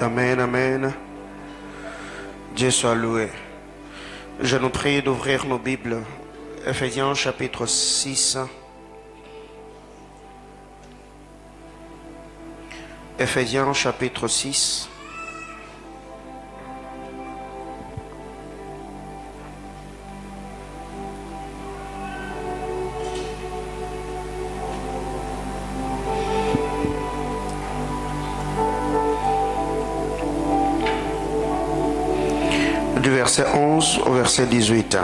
Amen, amen. Dieu soit loué. Je nous prie d'ouvrir nos Bibles. Ephésiens chapitre 6. Ephésiens chapitre 6. Du verset 11 au verset 18.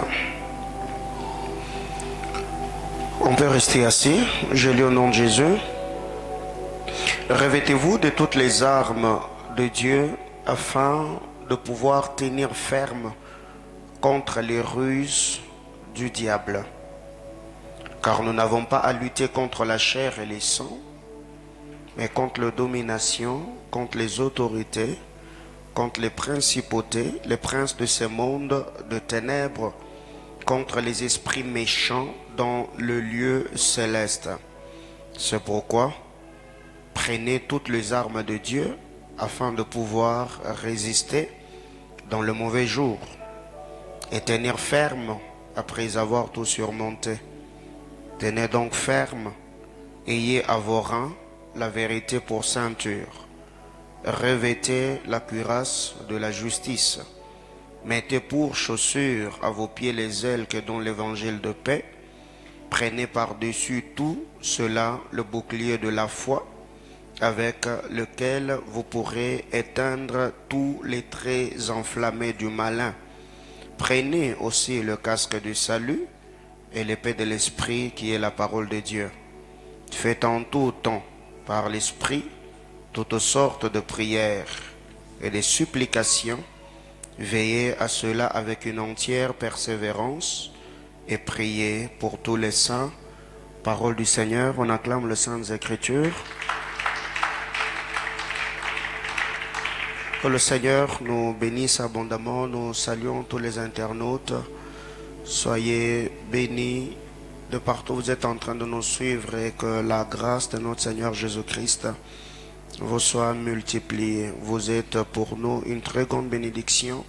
On peut rester assis. Je lis au nom de Jésus. Revêtez-vous de toutes les armes de Dieu afin de pouvoir tenir ferme contre les ruses du diable. Car nous n'avons pas à lutter contre la chair et les sangs, mais contre les dominations, contre les autorités, contre les principautés, les princes de ce monde de ténèbres, contre les esprits méchants dans le lieu céleste. C'est pourquoi prenez toutes les armes de Dieu afin de pouvoir résister dans le mauvais jour et tenir ferme après avoir tout surmonté. Tenez donc ferme, ayez à vos reins la vérité pour ceinture. Revêtez la cuirasse de la justice. Mettez pour chaussures à vos pieds les ailes que donne l'évangile de paix. Prenez par-dessus tout cela le bouclier de la foi, avec lequel vous pourrez éteindre tous les traits enflammés du malin. Prenez aussi le casque du salut et l'épée de l'esprit qui est la parole de Dieu. Faites en tout temps par l'esprit toutes sortes de prières et de supplications. Veillez à cela avec une entière persévérance et priez pour tous les saints. Parole du Seigneur, on acclame les Saintes Écritures. Que le Seigneur nous bénisse abondamment. Nous saluons tous les internautes. Soyez bénis de partout où vous êtes en train de nous suivre et que la grâce de notre Seigneur Jésus-Christ vous soit multipliée. Vous êtes pour nous une très grande bénédiction.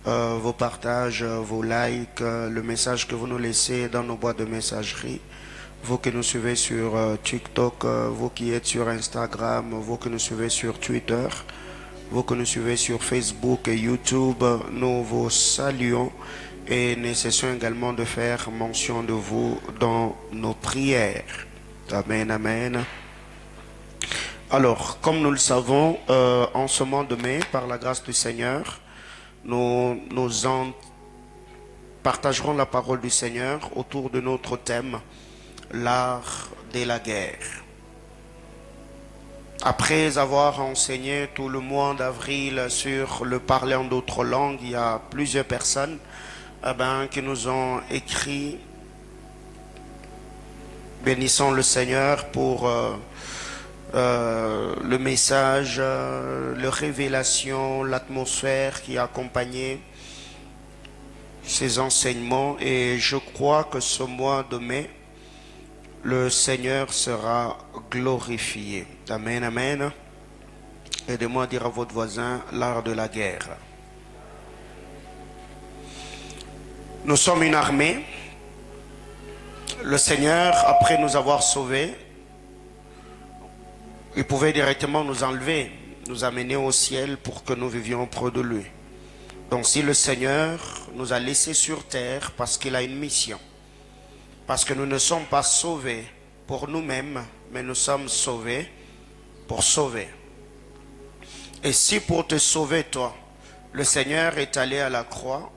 Vos partages, vos likes, le message que vous nous laissez dans nos boîtes de messagerie. Vous qui nous suivez sur TikTok, vous qui êtes sur Instagram, vous qui nous suivez sur Twitter, vous qui nous suivez sur Facebook et YouTube, nous vous saluons et nous cessons également de faire mention de vous dans nos prières. Amen, amen. Alors, comme nous le savons, en ce mois de mai, par la grâce du Seigneur, nous partagerons la parole du Seigneur autour de notre thème, l'art de la guerre. Après avoir enseigné tout le mois d'avril sur le parler en d'autres langues, il y a plusieurs personnes qui nous ont écrit bénissons le Seigneur pour le message, la révélation, l'atmosphère qui a accompagné ces enseignements. Et je crois que ce mois de mai, le Seigneur sera glorifié. Amen, amen. Aidez-moi à dire à votre voisin l'art de la guerre. Nous sommes une armée. Le Seigneur, après nous avoir sauvés, il pouvait directement nous enlever, nous amener au ciel pour que nous vivions près de lui. Donc si le Seigneur nous a laissés sur terre parce qu'il a une mission, parce que nous ne sommes pas sauvés pour nous-mêmes, mais nous sommes sauvés pour sauver. Et si pour te sauver toi, le Seigneur est allé à la croix,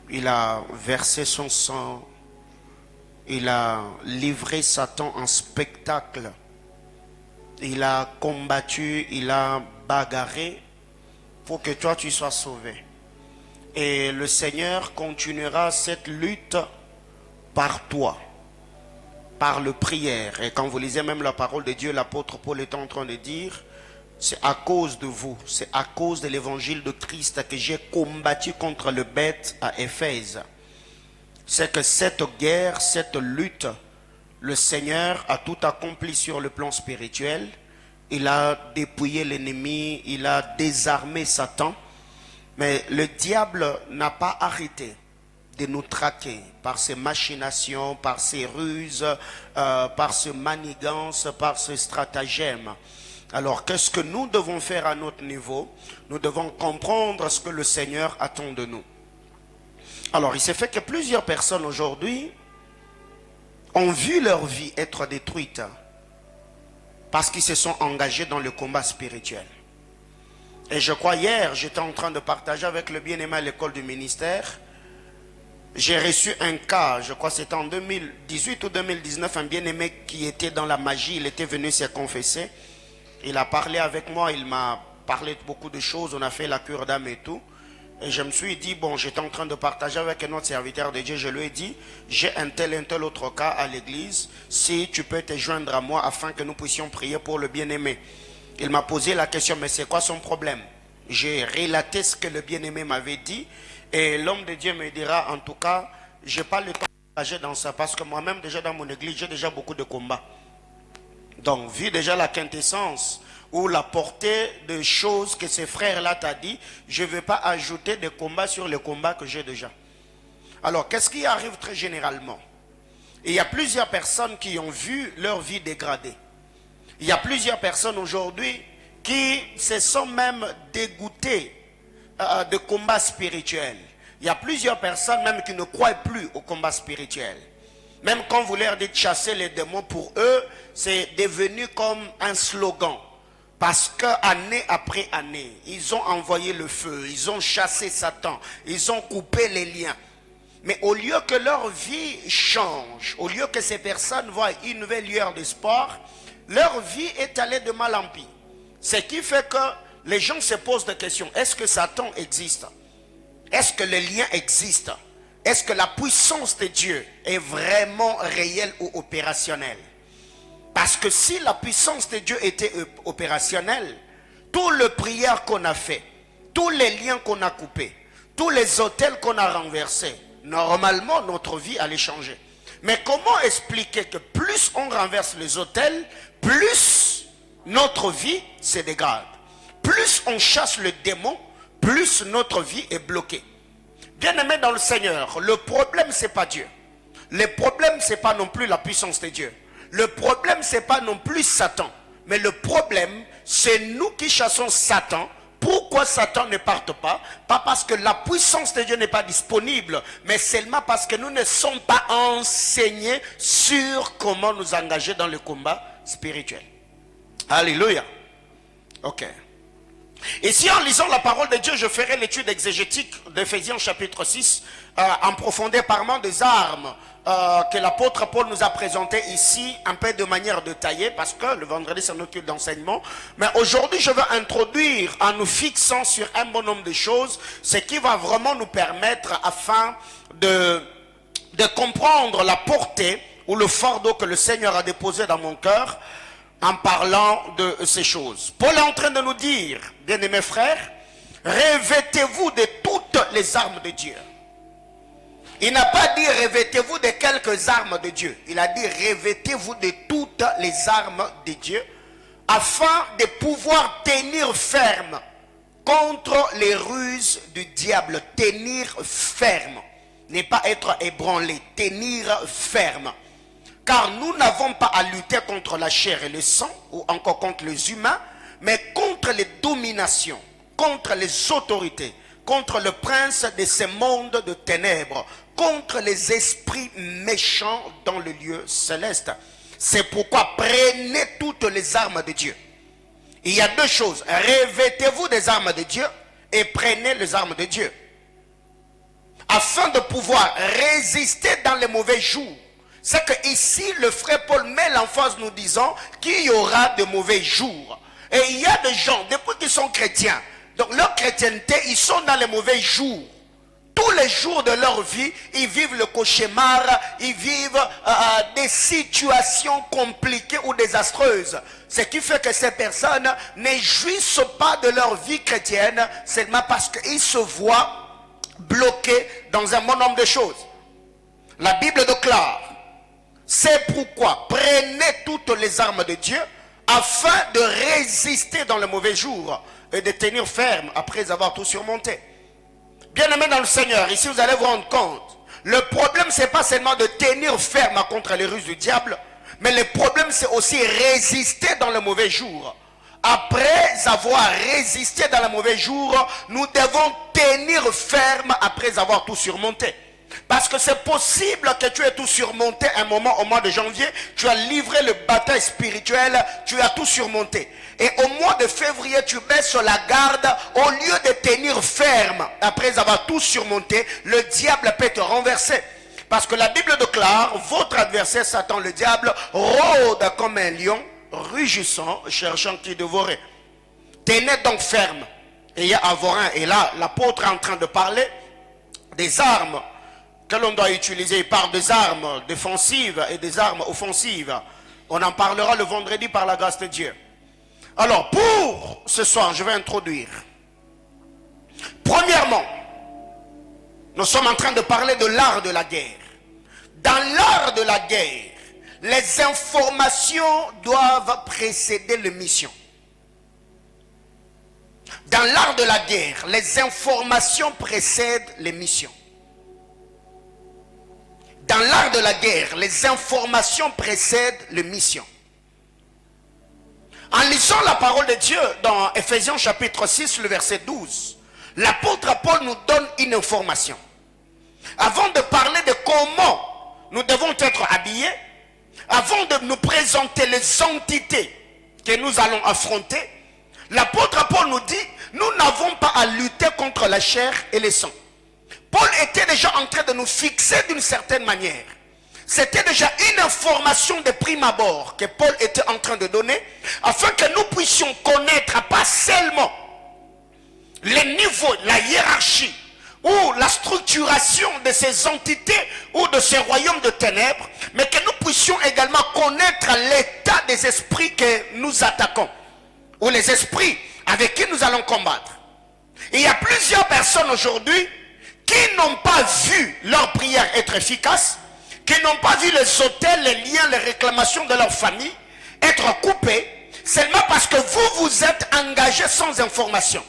il a versé son sang, il a livré Satan en spectacle, il a combattu, il a bagarré pour que toi tu sois sauvé. Et le Seigneur continuera cette lutte par toi, par le prière. Et quand vous lisez même la parole de Dieu, l'apôtre Paul est en train de dire, c'est à cause de vous, c'est à cause de l'évangile de Christ que j'ai combattu contre le bête à Éphèse. C'est que cette guerre, cette lutte, le Seigneur a tout accompli sur le plan spirituel Il a dépouillé l'ennemi, il a désarmé Satan. Mais le diable n'a pas arrêté de nous traquer par ses machinations, par ses ruses, par ses manigances, par ses stratagèmes. Alors, qu'est-ce que nous devons faire à notre niveau? Nous devons comprendre ce que le Seigneur attend de nous. Alors, il s'est fait que plusieurs personnes aujourd'hui ont vu leur vie être détruite parce qu'ils se sont engagés dans le combat spirituel. Et je crois hier, j'étais en train de partager avec le bien-aimé à l'école du ministère. J'ai reçu un cas, je crois que c'était en 2018 ou 2019, un bien-aimé qui était dans la magie, il était venu se confesser. Il a parlé avec moi, il m'a parlé de beaucoup de choses, on a fait la cure d'âme et tout. Et je me suis dit, bon, j'étais en train de partager avec un autre serviteur de Dieu, je lui ai dit, j'ai un tel autre cas à l'église, si tu peux te joindre à moi afin que nous puissions prier pour le bien-aimé. Il m'a posé la question, mais c'est quoi son problème? J'ai relaté ce que le bien-aimé m'avait dit et l'homme de Dieu me dira, en tout cas, je n'ai pas le temps d'engager dans ça parce que moi-même, déjà dans mon église, j'ai déjà beaucoup de combats. Donc, vu déjà la quintessence ou la portée de choses que ces frères-là t'ont dit, je ne vais pas ajouter des combats sur les combats que j'ai déjà. Alors, qu'est-ce qui arrive très généralement? Il y a plusieurs personnes qui ont vu leur vie dégradée. Il y a plusieurs personnes aujourd'hui qui se sont même dégoûtées de combats spirituels. Il y a plusieurs personnes même qui ne croient plus au combat spirituel. Même quand vous leur dites chasser les démons, pour eux, c'est devenu comme un slogan. Parce qu'année après année, ils ont envoyé le feu, ils ont chassé Satan, ils ont coupé les liens. Mais au lieu que leur vie change, au lieu que ces personnes voient une nouvelle lueur d'espoir, leur vie est allée de mal en pis. Ce qui fait que les gens se posent des questions. Est-ce que Satan existe? Est-ce que le lien existe? Est-ce que la puissance de Dieu est vraiment réelle ou opérationnelle? Parce que si la puissance de Dieu était opérationnelle, tout le prière qu'on a fait, tous les liens qu'on a coupés, tous les autels qu'on a renversés, normalement notre vie allait changer. Mais comment expliquer que plus on renverse les autels, plus notre vie se dégrade? Plus on chasse le démon, plus notre vie est bloquée. Bien-aimés dans le Seigneur, le problème c'est pas Dieu. Le problème c'est pas non plus la puissance de Dieu. Le problème c'est pas non plus Satan. Mais le problème c'est nous qui chassons Satan. Pourquoi Satan ne parte pas? Pas parce que la puissance de Dieu n'est pas disponible, mais seulement parce que nous ne sommes pas enseignés sur comment nous engager dans le combat spirituel. Alléluia. Ok. Ici, en lisant la parole de Dieu, je ferai l'étude exégétique d'Éphésiens chapitre 6 en profondeur parlant des armes que l'apôtre Paul nous a présentées ici un peu de manière détaillée parce que le vendredi c'est notre culte d'enseignement. Mais aujourd'hui, je vais introduire en nous fixant sur un bon nombre de choses ce qui va vraiment nous permettre afin de comprendre la portée ou le fardeau que le Seigneur a déposé dans mon cœur en parlant de ces choses. Paul est en train de nous dire, bien-aimés frères, revêtez-vous de toutes les armes de Dieu. Il n'a pas dit revêtez-vous de quelques armes de Dieu. Il a dit revêtez-vous de toutes les armes de Dieu afin de pouvoir tenir ferme contre les ruses du diable. Tenir ferme. Ne pas être ébranlé. Tenir ferme. Car nous n'avons pas à lutter contre la chair et le sang, ou encore contre les humains, mais contre les dominations, contre les autorités, contre le prince de ce monde de ténèbres, contre les esprits méchants dans le lieu céleste. C'est pourquoi prenez toutes les armes de Dieu. Il y a deux choses. Revêtez-vous des armes de Dieu et prenez les armes de Dieu. Afin de pouvoir résister dans les mauvais jours. C'est que ici, le frère Paul met l'emphase nous disant qu'il y aura de mauvais jours. Et il y a des gens, depuis qu'ils sont chrétiens, donc leur chrétienté, ils sont dans les mauvais jours. Tous les jours de leur vie, ils vivent le cauchemar, ils vivent des situations compliquées ou désastreuses. Ce qui fait que ces personnes ne jouissent pas de leur vie chrétienne seulement parce qu'ils se voient bloqués dans un bon nombre de choses. La Bible déclare, c'est pourquoi prenez toutes les armes de Dieu afin de résister dans le mauvais jour et de tenir ferme après avoir tout surmonté. Bien-aimés dans le Seigneur, ici vous allez vous rendre compte, le problème c'est pas seulement de tenir ferme contre les ruses du diable, mais le problème c'est aussi résister dans le mauvais jour. Après avoir résisté dans le mauvais jour, nous devons tenir ferme après avoir tout surmonté. Parce que c'est possible que tu aies tout surmonté un moment au mois de janvier, tu as livré le bataille spirituelle, tu as tout surmonté. Et au mois de février, tu baisses sur la garde, au lieu de tenir ferme après avoir tout surmonté, le diable peut te renverser. Parce que la Bible déclare, votre adversaire Satan le diable rôde comme un lion, rugissant, cherchant qui dévorer. Tenez donc ferme. Et il y a Avorin, et là l'apôtre est en train de parler des armes que l'on doit utiliser. Il parle des armes défensives et des armes offensives. On en parlera le vendredi par la grâce de Dieu. Alors pour ce soir, je vais introduire. Premièrement, nous sommes en train de parler de l'art de la guerre. Dans l'art de la guerre, les informations doivent précéder les missions. Dans l'art de la guerre, les informations précèdent les missions. Dans l'art de la guerre, les informations précèdent les missions. En lisant la parole de Dieu dans Ephésiens chapitre 6, le verset 12, l'apôtre Paul nous donne une information. Avant de parler de comment nous devons être habillés, avant de nous présenter les entités que nous allons affronter, l'apôtre Paul nous dit, nous n'avons pas à lutter contre la chair et le sang. Paul était déjà en train de nous fixer d'une certaine manière. C'était déjà une information de prime abord que Paul était en train de donner, afin que nous puissions connaître pas seulement les niveaux, la hiérarchie, ou la structuration de ces entités ou de ces royaumes de ténèbres, mais que nous puissions également connaître l'état des esprits que nous attaquons, ou les esprits avec qui nous allons combattre. Et il y a plusieurs personnes aujourd'hui qui n'ont pas vu leur prière être efficace, qui n'ont pas vu les autels, les liens, les réclamations de leur famille être coupés, seulement parce que vous êtes engagés sans information.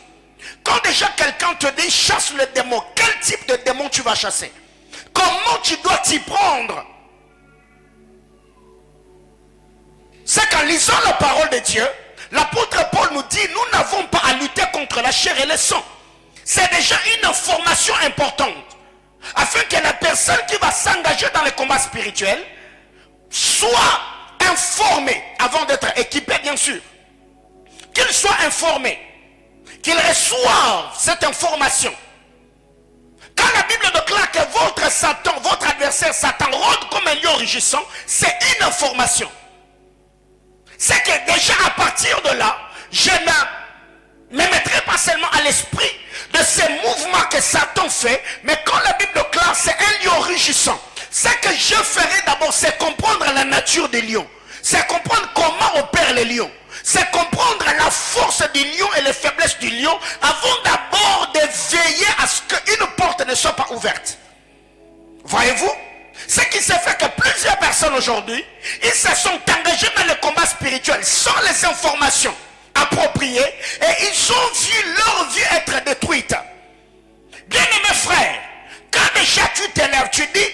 Quand déjà quelqu'un te dit chasse le démon, quel type de démon tu vas chasser? Comment tu dois t'y prendre? C'est qu'en lisant la parole de Dieu, l'apôtre Paul nous dit, nous n'avons pas à lutter contre la chair et le sang. C'est déjà une information importante. Afin que la personne qui va s'engager dans les combats spirituels soit informée avant d'être équipée, bien sûr. Qu'il soit informé, qu'il reçoive cette information. Quand la Bible déclare que votre Satan, votre adversaire Satan rôde comme un lion rugissant, c'est une information. C'est que déjà à partir de là, je ne me mettrai pas seulement à l'esprit de ces mouvements que Satan fait, mais quand la Bible déclare c'est un lion rugissant, ce que je ferai d'abord, c'est comprendre la nature des lions, c'est comprendre comment opèrent les lions, c'est comprendre la force du lion et les faiblesses du lion, avant d'abord de veiller à ce qu'une porte ne soit pas ouverte. Voyez-vous? Ce qui se fait que plusieurs personnes aujourd'hui, ils se sont engagés dans le combat spirituel sans les informations appropriées et ils ont vu leur vie être détruite. Bien-aimés frères, quand déjà tu t'élèves, tu dis,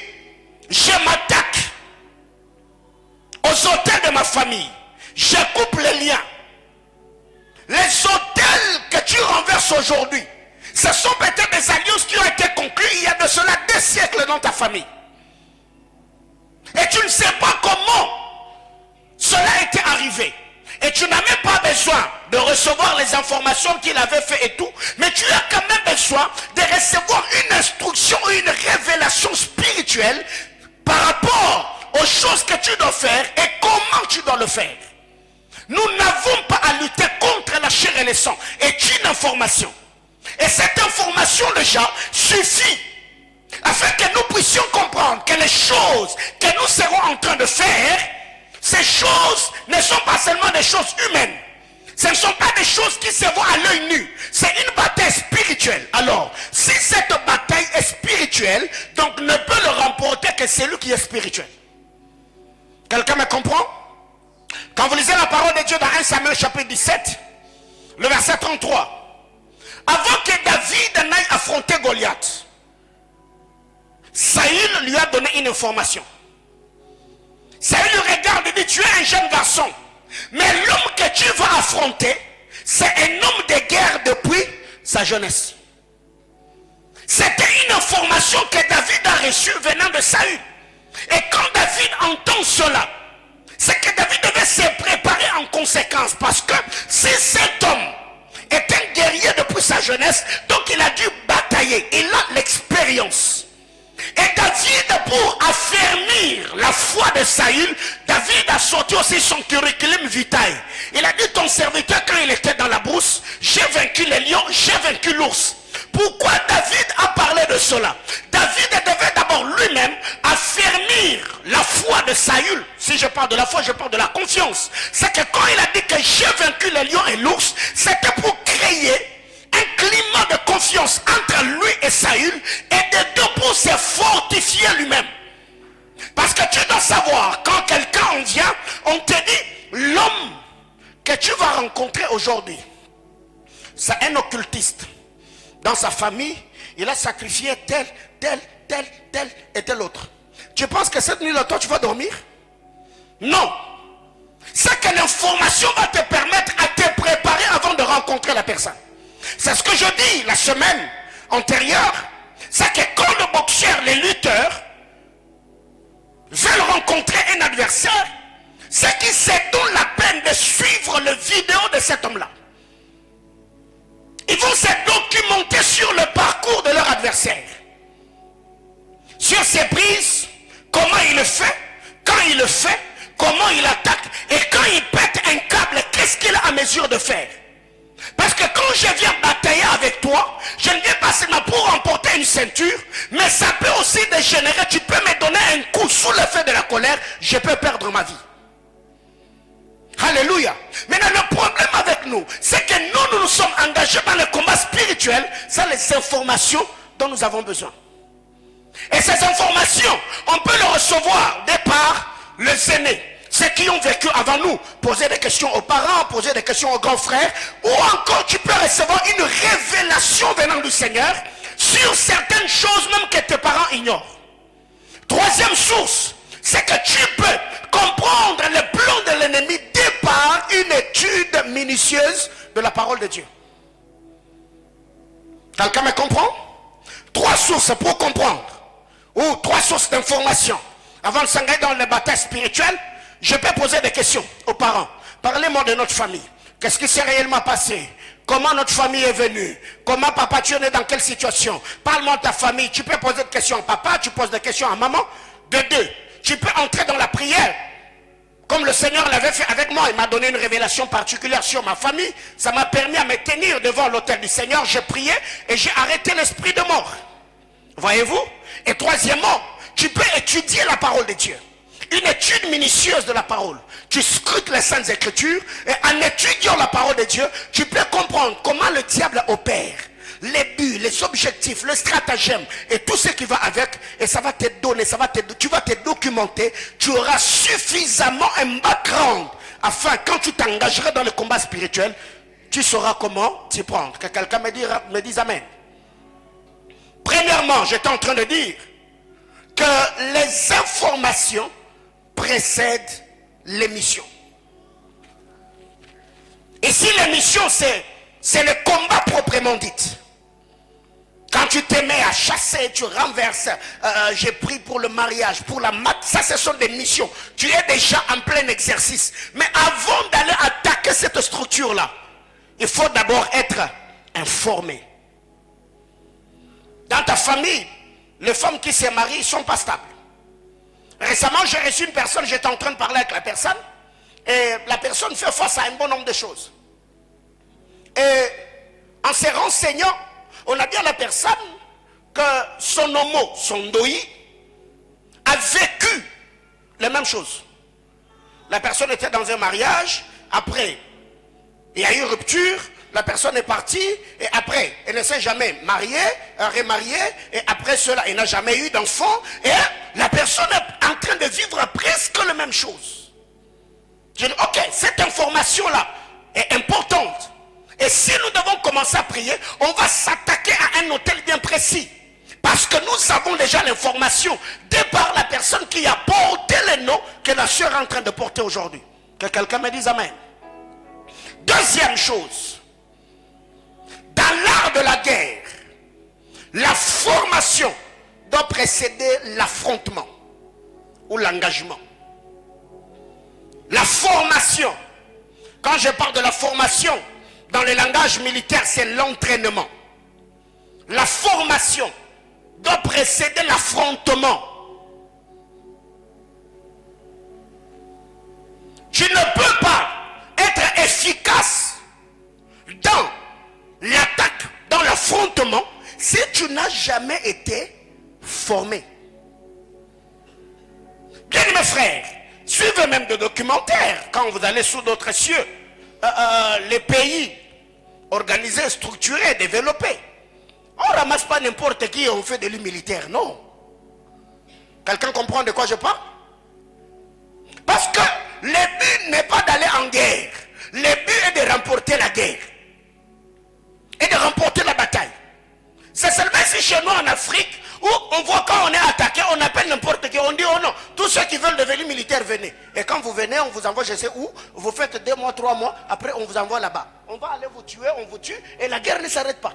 je m'attaque aux autels de ma famille, je coupe les liens. Les autels que tu renverses aujourd'hui, ce sont peut-être des alliances qui ont été conclues il y a de cela 2 siècles dans ta famille. Et tu ne sais pas comment cela était arrivé. Et tu n'as même pas besoin de recevoir les informations qu'il avait fait et tout. Mais tu as quand même besoin de recevoir une instruction ou une révélation spirituelle par rapport aux choses que tu dois faire et comment tu dois le faire. Nous n'avons pas à lutter contre la chair et le sang. C'est une information. Et cette information déjà suffit afin que nous puissions comprendre que les choses que nous serons en train de faire, ces choses ne sont pas seulement des choses humaines. Ce ne sont pas des choses qui se voient à l'œil nu. C'est une bataille spirituelle. Alors, si cette bataille est spirituelle, donc ne peut le remporter que celui qui est spirituel. Quelqu'un me comprend? Quand vous lisez la parole de Dieu dans 1 Samuel chapitre 17, le verset 33, avant que David n'aille affronter Goliath, Saül lui a donné une information. Saül lui regarde et dit, tu es un jeune garçon, mais l'homme que tu vas affronter, c'est un homme de guerre depuis sa jeunesse. C'était une information que David a reçue venant de Saül. Et quand David entend cela, c'est que David devait se préparer en conséquence. Parce que si cet homme est un guerrier depuis sa jeunesse, donc il a dû batailler. Il a l'expérience. Et David, pour affermir la foi de Saül, David a sorti aussi son curriculum vitae. Il a dit, ton serviteur, quand il était dans la brousse, j'ai vaincu les lions, j'ai vaincu l'ours. Pourquoi David a parlé de cela? David devait d'abord lui-même affermir la foi de Saül. Si je parle de la foi, je parle de la confiance. C'est que quand il a dit que j'ai vaincu les lions et l'ours, c'était pour créer un climat de confiance entre lui et Saül, et de deux pour se fortifier lui-même. Parce que tu dois savoir, quand quelqu'un vient, on te dit, l'homme que tu vas rencontrer aujourd'hui, c'est un occultiste. Dans sa famille, il a sacrifié tel et tel autre. Tu penses que cette nuit-là, toi, tu vas dormir? Non. C'est que l'information va te permettre à te préparer avant de rencontrer la personne. C'est ce que je dis la semaine antérieure. C'est que quand le boxeur, les lutteurs, veulent rencontrer un adversaire, c'est qu'ils se donnent la peine de suivre le vidéo de cet homme-là. Ils vont se documenter sur le parcours de leur adversaire. Sur ses prises, comment il le fait, quand il le fait, comment il attaque, et quand il pète un câble, qu'est-ce qu'il est à mesure de faire. Parce que quand je viens batailler avec toi, je ne viens pas seulement pour remporter une ceinture, mais ça peut aussi dégénérer. Tu peux me donner un coup sous l'effet de la colère, je peux perdre ma vie. Alléluia. Maintenant, le problème avec nous, c'est que nous sommes engagés dans le combat spirituel. C'est les informations dont nous avons besoin. Et ces informations, on peut les recevoir de par les aînés, ceux qui ont vécu avant nous. Poser des questions aux parents, poser des questions aux grands frères, ou encore tu peux recevoir une révélation venant du Seigneur sur certaines choses même que tes parents ignorent. Troisième source, c'est que tu peux comprendre le plan de l'ennemi par une étude minutieuse de la parole de Dieu. Quelqu'un me comprend? Trois sources pour comprendre, ou trois sources d'information. Avant de s'engager dans le bataille spirituel, je peux poser des questions aux parents. Parlez-moi de notre famille. Qu'est-ce qui s'est réellement passé? Comment notre famille est venue? Comment papa, tu es né dans quelle situation? Parle-moi de ta famille. Tu peux poser des questions à papa, tu poses des questions à maman. De deux, tu peux entrer dans la prière. Comme le Seigneur l'avait fait avec moi, il m'a donné une révélation particulière sur ma famille. Ça m'a permis à me tenir devant l'autel du Seigneur. J'ai prié et j'ai arrêté l'esprit de mort. Voyez-vous? Et troisièmement, tu peux étudier la parole de Dieu. Une étude minutieuse de la parole. Tu scrutes les Saintes Écritures et en étudiant la parole de Dieu, tu peux comprendre comment le diable opère. Les buts, les objectifs, le stratagème et tout ce qui va avec, et ça va te donner, tu vas te documenter, tu auras suffisamment un background afin quand tu t'engageras dans le combat spirituel, tu sauras comment t'y prendre. Que quelqu'un me dise amen. Premièrement, j'étais en train de dire que les informations précèdent l'émission. Et si l'émission c'est le combat proprement dit. Quand tu te mets à chasser, tu renverses, j'ai pris pour le mariage, pour la mat, ça ce sont des missions. Tu es déjà en plein exercice. Mais avant d'aller attaquer cette structure-là, il faut d'abord être informé. Dans ta famille, les femmes qui se marient ne sont pas stables. Récemment, j'ai reçu une personne, j'étais en train de parler avec la personne, et la personne fait face à un bon nombre de choses. Et en se renseignant, on a dit à la personne que son homo, son doi, a vécu les mêmes choses. La personne était dans un mariage, après, il y a eu rupture, la personne est partie, et après, elle ne s'est jamais mariée, remariée, et après cela, elle n'a jamais eu d'enfant, et la personne est en train de vivre presque les mêmes choses. Je dis, ok, cette information-là est importante. Et si nous devons commencer à prier, on va s'attaquer à un hôtel bien précis. Parce que nous avons déjà l'information de par la personne qui a porté le nom que la sœur est en train de porter aujourd'hui. Que quelqu'un me dise amen. Deuxième chose, dans l'art de la guerre, la formation doit précéder l'affrontement ou l'engagement. La formation, quand je parle de la formation, dans le langage militaire, c'est l'entraînement. La formation doit précéder l'affrontement. Tu ne peux pas être efficace dans l'attaque, dans l'affrontement, si tu n'as jamais été formé. Bien mes frères, suivez même des documentaires quand vous allez sous d'autres cieux. Les pays organisés, structurés, développés. On ne ramasse pas n'importe qui et on fait de lui militaire, non. Quelqu'un comprend de quoi je parle? Parce que le but n'est pas d'aller en guerre. Le but est de remporter la guerre. Et de remporter la bataille. C'est seulement si chez nous en Afrique, où on voit quand on est attaqué, on appelle n'importe qui, on dit oh non, tous ceux qui veulent devenir militaires, venez. Et quand vous venez, on vous envoie je sais où, vous faites 2 mois, 3 mois, après on vous envoie là-bas. On va aller vous tuer, on vous tue, et la guerre ne s'arrête pas.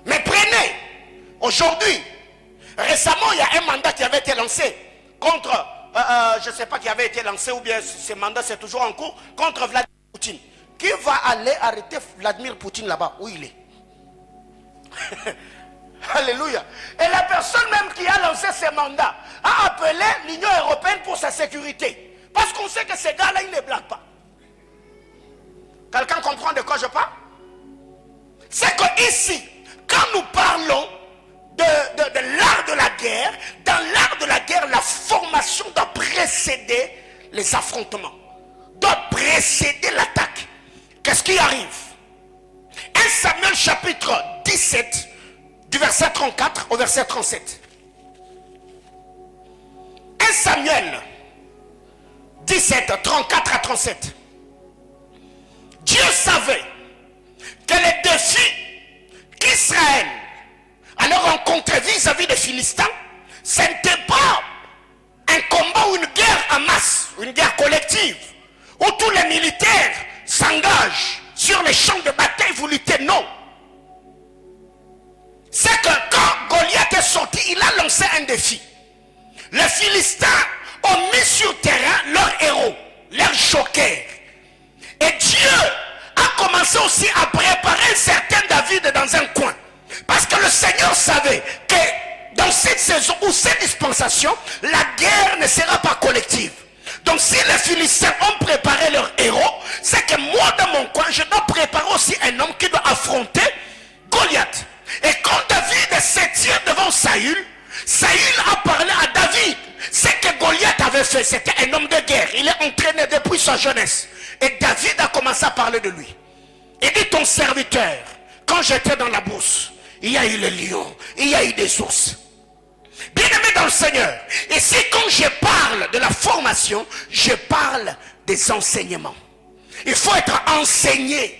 Mais prenez, aujourd'hui, récemment il y a un mandat qui avait été lancé contre, je ne sais pas qui avait été lancé, ou bien ce mandat c'est toujours en cours, contre Vladimir Poutine. Qui va aller arrêter Vladimir Poutine là-bas, où il est? Alléluia. Et la personne même qui a lancé ce mandat a appelé l'Union européenne pour sa sécurité. Parce qu'on sait que ces gars-là, ils ne blaguent pas. Quelqu'un comprend de quoi je parle? C'est que ici, quand nous parlons de l'art de la guerre, dans l'art de la guerre, la formation doit précéder les affrontements, doit précéder l'attaque. Qu'est-ce qui arrive? 1 Samuel chapitre 17, du verset 34 au verset 37. 1 Samuel 17, 34 à 37. Dieu savait que les défis qu'Israël allait rencontrer vis-à-vis des Philistins, ce n'était pas un combat ou une guerre en masse, une guerre collective, où tous les militaires s'engagent sur les champs de bataille, vous luttez, non. C'est que quand Goliath est sorti, il a lancé un défi. Les Philistins ont mis sur terrain leurs héros, leurs jokers. Et Dieu a commencé aussi à préparer un certain David dans un coin. Parce que le Seigneur savait que dans cette saison ou cette dispensation, la guerre ne sera pas collective. Donc si les Philistins ont préparé leurs héros, c'est que moi dans mon coin, je dois préparer aussi un homme qui doit affronter Goliath. Et quand David s'est tiré devant Saül, Saül a parlé à David. Ce que Goliath avait fait, c'était un homme de guerre. Il est entraîné depuis sa jeunesse. Et David a commencé à parler de lui. Il dit ton serviteur, quand j'étais dans la bourse, il y a eu les lions, il y a eu des ours. Bien aimé dans le Seigneur, et c'est quand je parle de la formation, je parle des enseignements. Il faut être enseigné.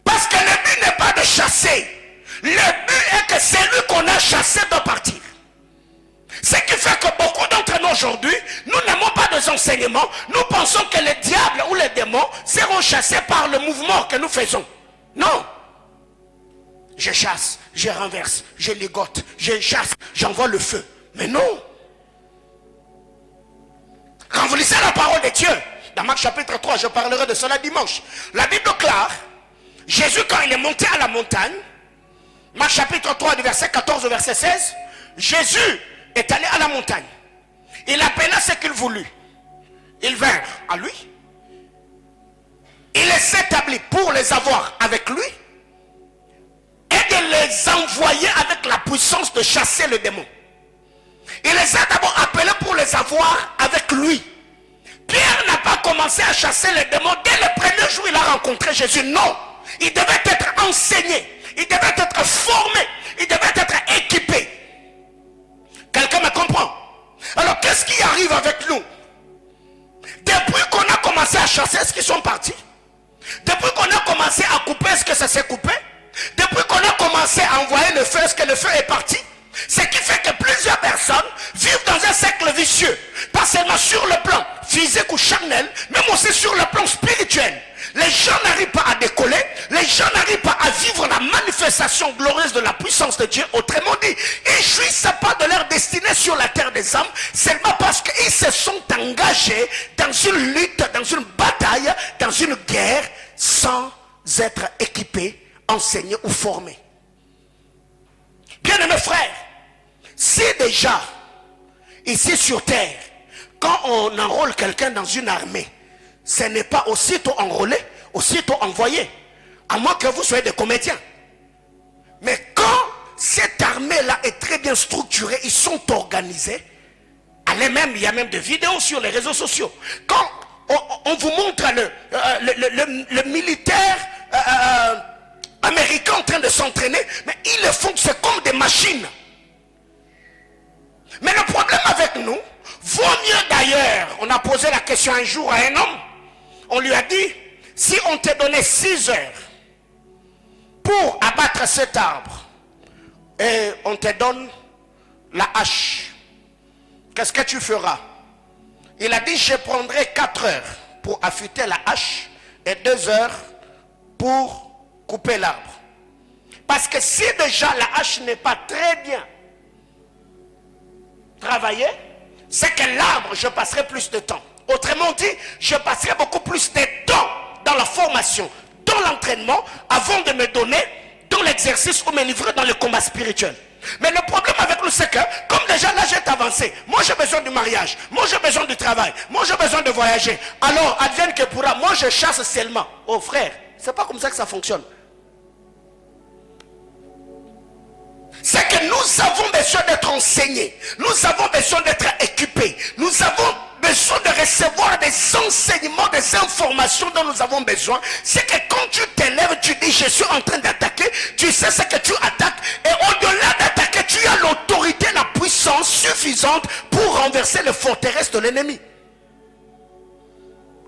Parce que le but n'est pas de chasser. Le but est que celui qu'on a chassé doit partir. Ce qui fait que beaucoup d'entre nous aujourd'hui, nous n'avons pas des enseignements. Nous pensons que les diables ou les démons seront chassés par le mouvement que nous faisons. Non. Je chasse, je renverse, je ligote, je chasse, j'envoie le feu. Mais non. Quand vous lisez la parole de Dieu, dans Marc chapitre 3, je parlerai de cela dimanche. La Bible déclare, Jésus quand il est monté à la montagne, Marc chapitre 3 du verset 14 au verset 16, Jésus est allé à la montagne. Il appela ce qu'il voulut. Ils vinrent à lui. Il les établit pour les avoir avec lui et de les envoyer avec la puissance de chasser le démon. Il les a d'abord appelés pour les avoir avec lui. Pierre n'a pas commencé à chasser les démons dès le premier jour où il a rencontré Jésus. Non, il devait être enseigné, il devait être formé, il devait être équipé. Quelqu'un me comprend? Alors qu'est-ce qui arrive avec nous? ça s'est coupé? Depuis qu'on a commencé à envoyer le feu, est-ce que le feu est parti? Ce qui fait que plusieurs personnes vivent dans un cercle vicieux. Pas seulement sur le plan physique ou charnel, même aussi sur le plan spirituel. Les gens n'arrivent pas à décoller. Les gens n'arrivent pas à vivre la manifestation glorieuse de la puissance de Dieu. Autrement dit, ils ne jouissent pas de leur destinée sur la terre des hommes, seulement parce qu'ils se sont engagés dans une lutte, dans une bataille, dans une guerre, sans être équipés, enseignés ou formés. Bien-aimés frères, si déjà, ici sur terre, quand on enrôle quelqu'un dans une armée, ce n'est pas aussitôt enrôlé, aussitôt envoyé, à moins que vous soyez des comédiens. Mais quand cette armée-là est très bien structurée, ils sont organisés, il y a même des vidéos sur les réseaux sociaux. Quand on vous montre le militaire américain en train de s'entraîner, mais ils le font, c'est comme des machines. Mais le problème avec nous, vaut mieux d'ailleurs, on a posé la question un jour à un homme, on lui a dit, si on te donnait 6 heures pour abattre cet arbre, et on te donne la hache, qu'est-ce que tu feras? Il a dit, je prendrai 4 heures pour affûter la hache et 2 heures pour couper l'arbre. Parce que si déjà la hache n'est pas très bien travaillée, c'est que l'arbre, je passerai plus de temps. Autrement dit, je passerai beaucoup plus de temps dans la formation, dans l'entraînement, avant de me donner dans l'exercice ou me livrer dans le combat spirituel. Mais le problème avec nous, c'est que, comme déjà l'âge est avancé, moi j'ai besoin du mariage, moi j'ai besoin du travail, moi j'ai besoin de voyager. Alors, advienne que pourra, moi je chasse seulement. Oh frère, c'est pas comme ça que ça fonctionne. C'est que nous avons besoin d'être enseignés, nous avons besoin d'être équipés, nous avons besoin de recevoir des enseignements, des informations dont nous avons besoin. C'est que quand tu t'élèves, tu dis je suis en train d'attaquer, tu sais ce que tu attaques, et au-delà d'attaquer, tu as l'autorité, la puissance suffisante pour renverser les forteresses de l'ennemi.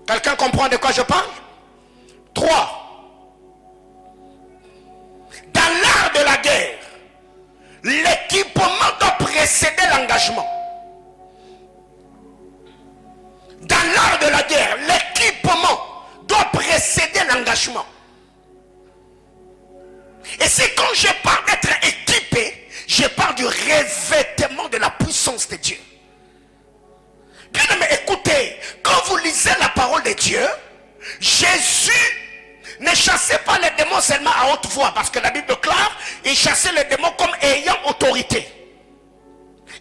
Quelqu'un comprend de quoi je parle? 3. Dans l'art de la guerre, l'équipement doit précéder l'engagement. Dans l'art de la guerre, l'équipement doit précéder l'engagement. Et c'est quand je parle d'être équipé, je parle du revêtement de la puissance de Dieu. Bien aimé, écoutez, quand vous lisez la parole de Dieu, Jésus ne chassait pas les démons seulement à haute voix, parce que la Bible déclare, il chassait les démons comme ayant autorité.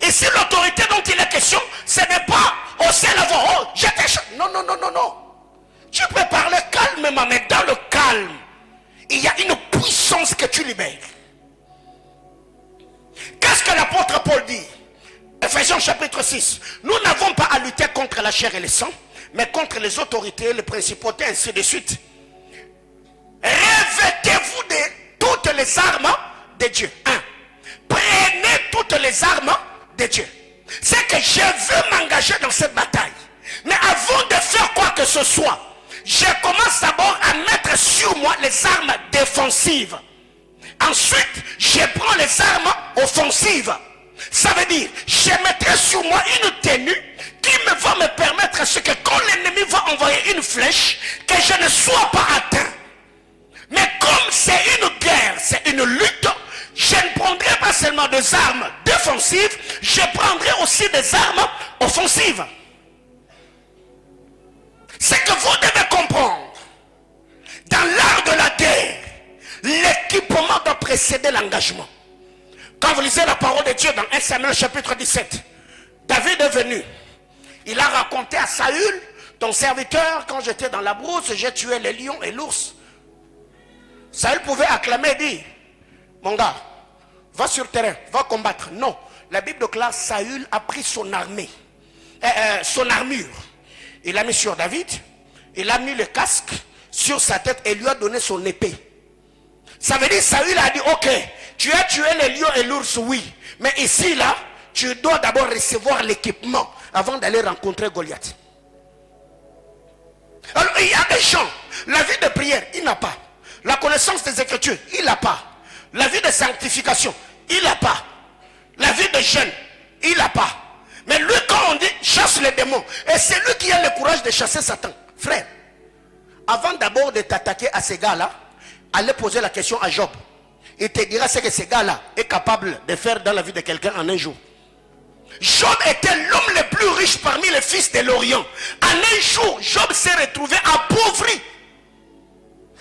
Et si l'autorité dont il est question, ce n'est pas hausser la voix, oh, je te chasse. Non, non, non, non, non. Tu peux parler calmement, mais dans le calme, il y a une puissance que tu libères. Qu'est-ce que l'apôtre Paul dit? Ephésiens chapitre 6. Nous n'avons pas à lutter contre la chair et le sang, mais contre les autorités, les principautés, ainsi de suite. Revêtez-vous de toutes les armes de Dieu. 1. Prenez toutes les armes de Dieu. C'est que je veux m'engager dans cette bataille. Mais avant de faire quoi que ce soit, je commence d'abord à mettre sur moi les armes défensives. Ensuite, je prends les armes offensives. Ça veut dire, je mettrai sur moi une tenue qui va me permettre à ce que quand l'ennemi va envoyer une flèche, que je ne sois pas atteint. Mais comme c'est une guerre, c'est une lutte, je ne prendrai pas seulement des armes défensives, je prendrai aussi des armes offensives. C'est que vous devez comprendre, dans l'art de la guerre, l'équipement doit précéder l'engagement. Quand vous lisez la parole de Dieu dans 1 Samuel chapitre 17, David est venu. Il a raconté à Saül, ton serviteur, quand j'étais dans la brousse, j'ai tué les lions et l'ours. Saül pouvait acclamer et dire, mon gars, va sur le terrain, va combattre. Non, la Bible déclare, Saül a pris son armée, son armure. Il l'a mis sur David, il a mis le casque sur sa tête et lui a donné son épée. Ça veut dire, Saül a dit, ok, tu as tué les lions et l'ours, oui. Mais ici, là, tu dois d'abord recevoir l'équipement avant d'aller rencontrer Goliath. Alors, il y a des gens, la vie de prière, il n'a pas. La connaissance des Écritures, il n'a pas. La vie de sanctification, il n'a pas. La vie de jeûne, il n'a pas. Mais lui, quand on dit chasse les démons, et c'est lui qui a le courage de chasser Satan. Frère, avant d'abord de t'attaquer à ces gars-là, allez poser la question à Job. Il te dira ce que ces gars-là est capable de faire dans la vie de quelqu'un en un jour. Job était l'homme le plus riche parmi les fils de l'Orient. En un jour, Job s'est retrouvé appauvri.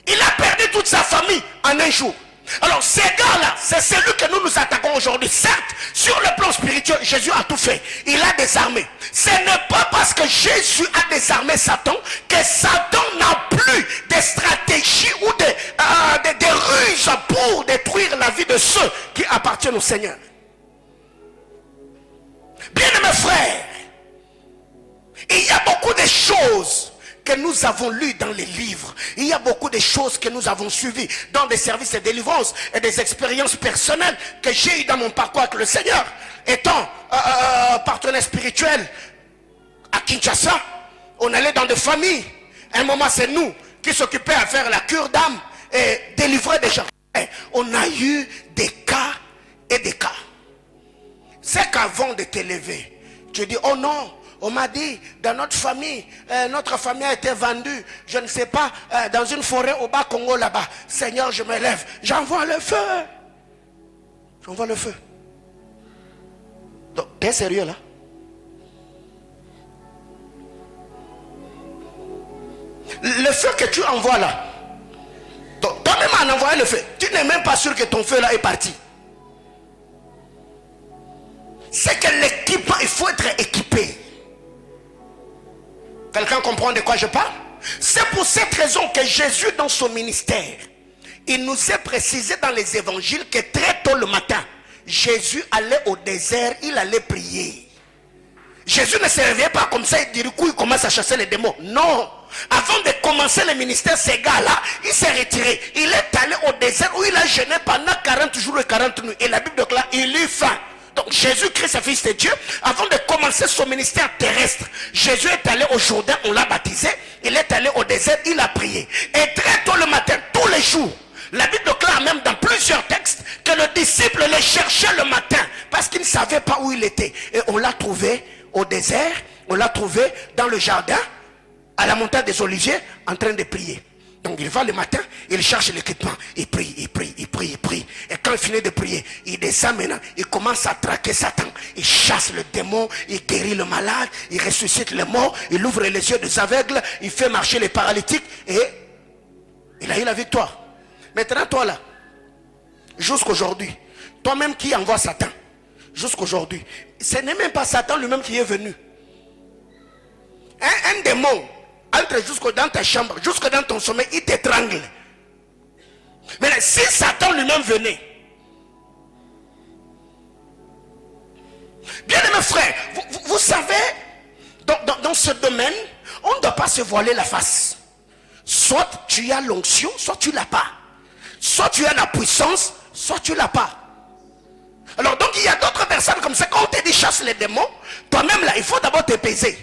Il a perdu toute sa famille en un jour. Alors ces gars-là, c'est celui que nous nous attaquons aujourd'hui. Certes, sur le plan spirituel, Jésus a tout fait. Il a désarmé. Ce n'est pas parce que Jésus a désarmé Satan que Satan n'a plus de stratégie ou de ruses pour détruire la vie de ceux qui appartiennent au Seigneur. Bien-aimés frères, il y a beaucoup de choses que nous avons lues dans les livres. Il y a beaucoup de choses que nous avons suivies dans des services de délivrance et des expériences personnelles que j'ai eues dans mon parcours avec le Seigneur. Étant partenaire spirituel à Kinshasa, on allait dans des familles. À un moment, c'est nous qui s'occupions à faire la cure d'âme et délivrer des gens. On a eu des cas et des cas. C'est qu'avant de t'élever, tu dis, oh non, on m'a dit, dans notre famille a été vendue, je ne sais pas, dans une forêt au bas Congo là-bas. Seigneur, je me lève, j'envoie le feu. J'envoie le feu. Donc, t'es sérieux là? Le feu que tu envoies là, toi-même en envoyé le feu, tu n'es même pas sûr que ton feu là est parti. C'est que l'équipement, il faut être équipé. Quelqu'un comprend de quoi je parle? C'est pour cette raison que Jésus, dans son ministère, il nous est précisé dans les évangiles que très tôt le matin, Jésus allait au désert, il allait prier. Jésus ne se réveillait pas comme ça, il commence à chasser les démons. Non. Avant de commencer le ministère, ces gars-là, il s'est retiré. Il est allé au désert où il a jeûné pendant 40 jours et 40 nuits. Et la Bible déclare, il eut faim. Donc Jésus-Christ, le Fils de Dieu, avant de commencer son ministère terrestre, Jésus est allé au Jourdain, on l'a baptisé, il est allé au désert, il a prié. Et très tôt le matin, tous les jours, la Bible déclare même dans plusieurs textes que le disciple le cherchait le matin parce qu'il ne savait pas où il était. Et on l'a trouvé au désert, on l'a trouvé dans le jardin, à la montagne des Oliviers, en train de prier. Donc il va le matin, il cherche l'équipement, il prie, il prie, il prie, il prie. Et quand il finit de prier, il descend maintenant, il commence à traquer Satan. Il chasse le démon, il guérit le malade, il ressuscite les morts, il ouvre les yeux des aveugles, il fait marcher les paralytiques et il a eu la victoire. Maintenant toi là, jusqu'aujourd'hui, toi-même qui envoie Satan, jusqu'aujourd'hui, ce n'est même pas Satan lui-même qui est venu. Un démon entre jusque dans ta chambre, jusque dans ton sommeil, il t'étrangle. Mais si Satan lui-même venait, bien aimé frère, vous savez, dans ce domaine, on ne doit pas se voiler la face. Soit tu as l'onction, soit tu l'as pas. Soit tu as la puissance, soit tu l'as pas. Alors donc il y a d'autres personnes comme ça, quand on te dit chasse les démons, toi-même là, il faut d'abord te peser.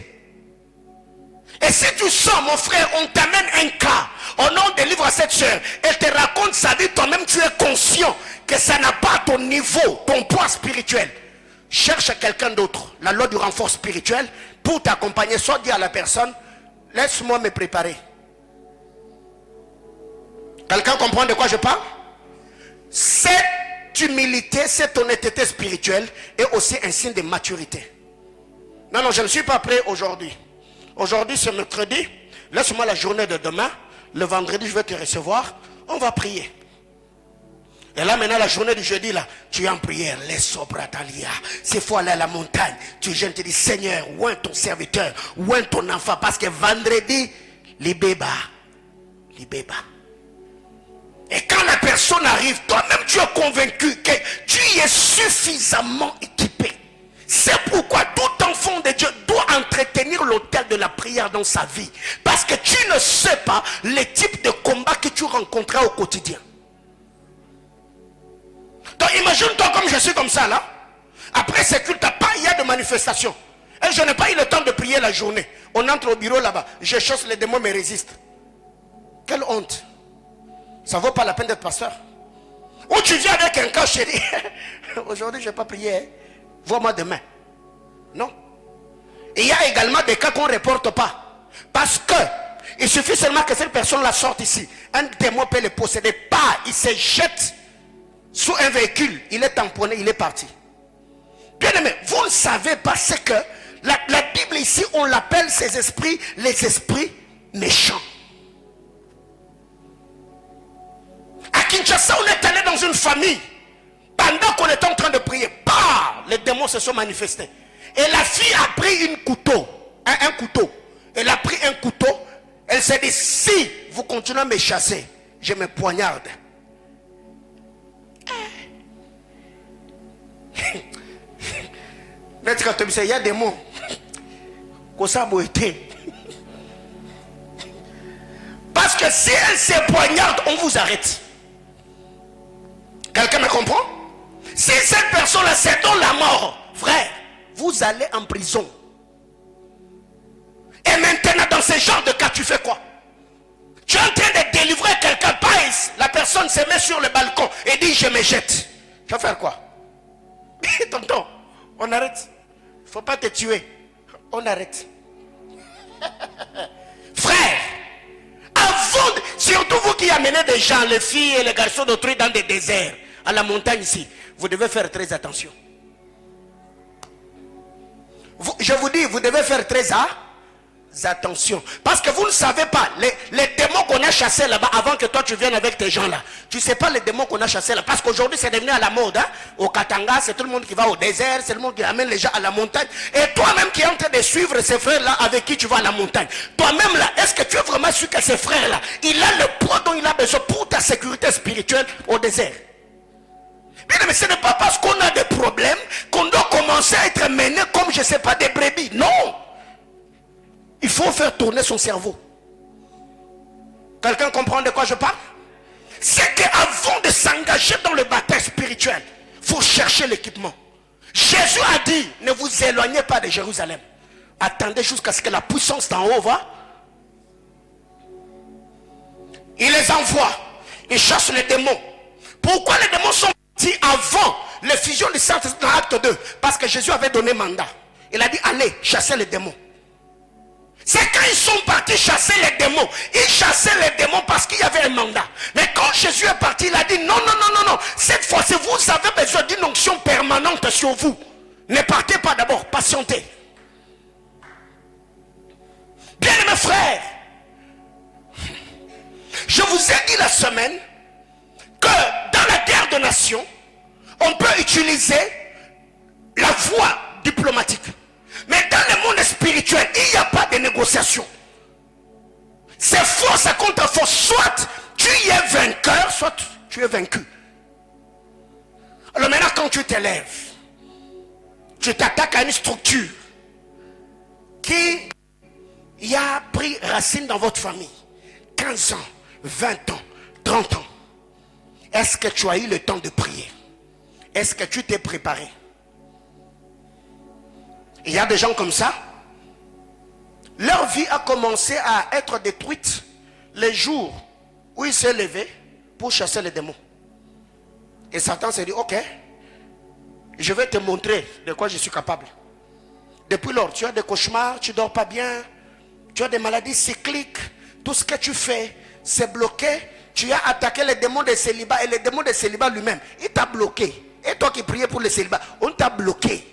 Et si tu sens, mon frère, on t'amène un cas, au nom de livre à cette soeur, elle te raconte sa vie, toi-même tu es conscient que ça n'a pas ton niveau, ton poids spirituel. Cherche quelqu'un d'autre, la loi du renfort spirituel, pour t'accompagner. Soit dis à la personne, laisse-moi me préparer. Quelqu'un comprend de quoi je parle? Cette humilité, cette honnêteté spirituelle est aussi un signe de maturité. Non, je ne suis pas prêt aujourd'hui. Aujourd'hui c'est mercredi, laisse-moi la journée de demain, le vendredi je vais te recevoir, on va prier. Et là maintenant la journée du jeudi là, tu es en prière, laisse Bratalia. S'il faut aller à la montagne, tu viens te dire Seigneur, oint ton serviteur, oint ton enfant, parce que vendredi, libéba. Et quand la personne arrive, toi-même tu es convaincu que tu es suffisamment équipé. C'est pourquoi tout enfant de Dieu doit entretenir l'autel de la prière dans sa vie. Parce que tu ne sais pas le type de combat que tu rencontreras au quotidien. Donc imagine-toi comme je suis comme ça là. Après ce culte, il y a de manifestations. Et je n'ai pas eu le temps de prier la journée. On entre au bureau là-bas. Je chasse les démons mais résistent. Quelle honte. Ça vaut pas la peine d'être pasteur. Ou tu viens avec un cas chéri. Aujourd'hui, je ne vais pas prier. Hein. Vois-moi demain. Non. Et il y a également des cas qu'on ne reporte pas. Parce que il suffit seulement que cette personne la sorte ici. Un démon peut le posséder. Pas, il se jette sous un véhicule. Il est tamponné, il est parti. Bien aimé, vous ne savez pas ce que la Bible ici, on l'appelle ces esprits, les esprits méchants. À Kinshasa, on est allé dans une famille. Pendant qu'on était en train de prier, bah, les démons se sont manifestés. Et la fille a pris un couteau. Elle a pris un couteau. Elle s'est dit, si vous continuez à me chasser, je me poignarde. Il y a des mots. Parce que si elle se poignarde, on vous arrête. Quelqu'un me comprend? Si cette personne-là c'est dans la mort, frère, vous allez en prison. Et maintenant, dans ce genre de cas, tu fais quoi? Tu es en train de délivrer quelqu'un, la personne se met sur le balcon et dit je me jette. Tu vas faire quoi? Tonton, on arrête. Il ne faut pas te tuer. On arrête. Frère, avant, surtout vous qui amenez des gens, les filles et les garçons d'autrui dans des déserts, à la montagne ici, vous devez faire très attention. Je vous dis, vous devez faire très attention. Parce que vous ne savez pas, les démons qu'on a chassés là-bas, avant que toi tu viennes avec tes gens là, tu ne sais pas les démons qu'on a chassés là. Parce qu'aujourd'hui c'est devenu à la mode. Hein? Au Katanga, c'est tout le monde qui va au désert, c'est le monde qui amène les gens à la montagne. Et toi-même qui es en train de suivre ces frères-là avec qui tu vas à la montagne, toi-même là, est-ce que tu es vraiment sûr que ces frères-là, il a le poids dont il a besoin pour ta sécurité spirituelle au désert? Mais ce n'est pas parce qu'on a des problèmes qu'on doit commencer à être mené comme je ne sais pas des brebis. Non. Il faut faire tourner son cerveau. Quelqu'un comprend de quoi je parle? C'est qu'avant de s'engager dans le bataille spirituel, il faut chercher l'équipement. Jésus a dit, ne vous éloignez pas de Jérusalem. Attendez jusqu'à ce que la puissance d'en haut va. Il les envoie. Il chasse les démons. Pourquoi les démons sont partis avant l'effusion du Saint-Esprit dans l'acte 2? Parce que Jésus avait donné mandat. Il a dit, allez, chassez les démons. C'est quand ils sont partis chasser les démons. Ils chassaient les démons parce qu'il y avait un mandat. Mais quand Jésus est parti, il a dit non, non, non, non, non. Cette fois-ci, vous avez besoin d'une onction permanente sur vous. Ne partez pas d'abord, patientez. Bien mes frères, je vous ai dit la semaine que dans la guerre de nation, on peut utiliser la voie diplomatique. Mais dans le monde spirituel, il n'y a pas de négociation. C'est force contre force. Soit tu y es vainqueur, soit tu es vaincu. Alors maintenant, quand tu t'élèves, tu t'attaques à une structure qui a pris racine dans votre famille. 15 ans, 20 ans, 30 ans. Est-ce que tu as eu le temps de prier? Est-ce que tu t'es préparé? Il y a des gens comme ça. Leur vie a commencé à être détruite les jours où ils s'est levé pour chasser les démons. Et Satan s'est dit, ok, je vais te montrer de quoi je suis capable. Depuis lors, tu as des cauchemars, tu ne dors pas bien, tu as des maladies cycliques, tout ce que tu fais, c'est bloqué. Tu as attaqué les démons de célibat et les démons de célibat lui-même, il t'a bloqué. Et toi qui priais pour le célibat, on t'a bloqué.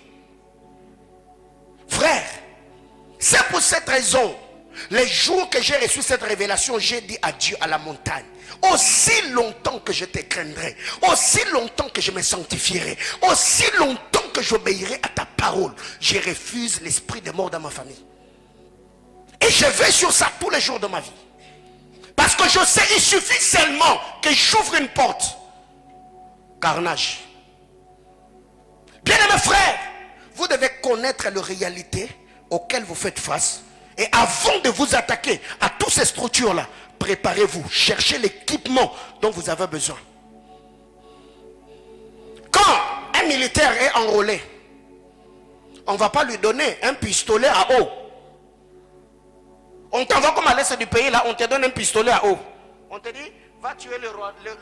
Frère, c'est pour cette raison, les jours que j'ai reçu cette révélation, j'ai dit adieu à la montagne. Aussi longtemps que je te craindrai, aussi longtemps que je me sanctifierai, aussi longtemps que j'obéirai à ta parole, je refuse l'esprit de mort dans ma famille. Et je vais sur ça tous les jours de ma vie. Parce que je sais, il suffit seulement que j'ouvre une porte. Carnage. Bien aimés frères, vous devez connaître les réalités auxquelles vous faites face. Et avant de vous attaquer à toutes ces structures-là, préparez-vous. Cherchez l'équipement dont vous avez besoin. Quand un militaire est enrôlé, on ne va pas lui donner un pistolet à eau. On t'envoie comme à l'est du pays, là, on te donne un pistolet à eau. On te dit, va tuer le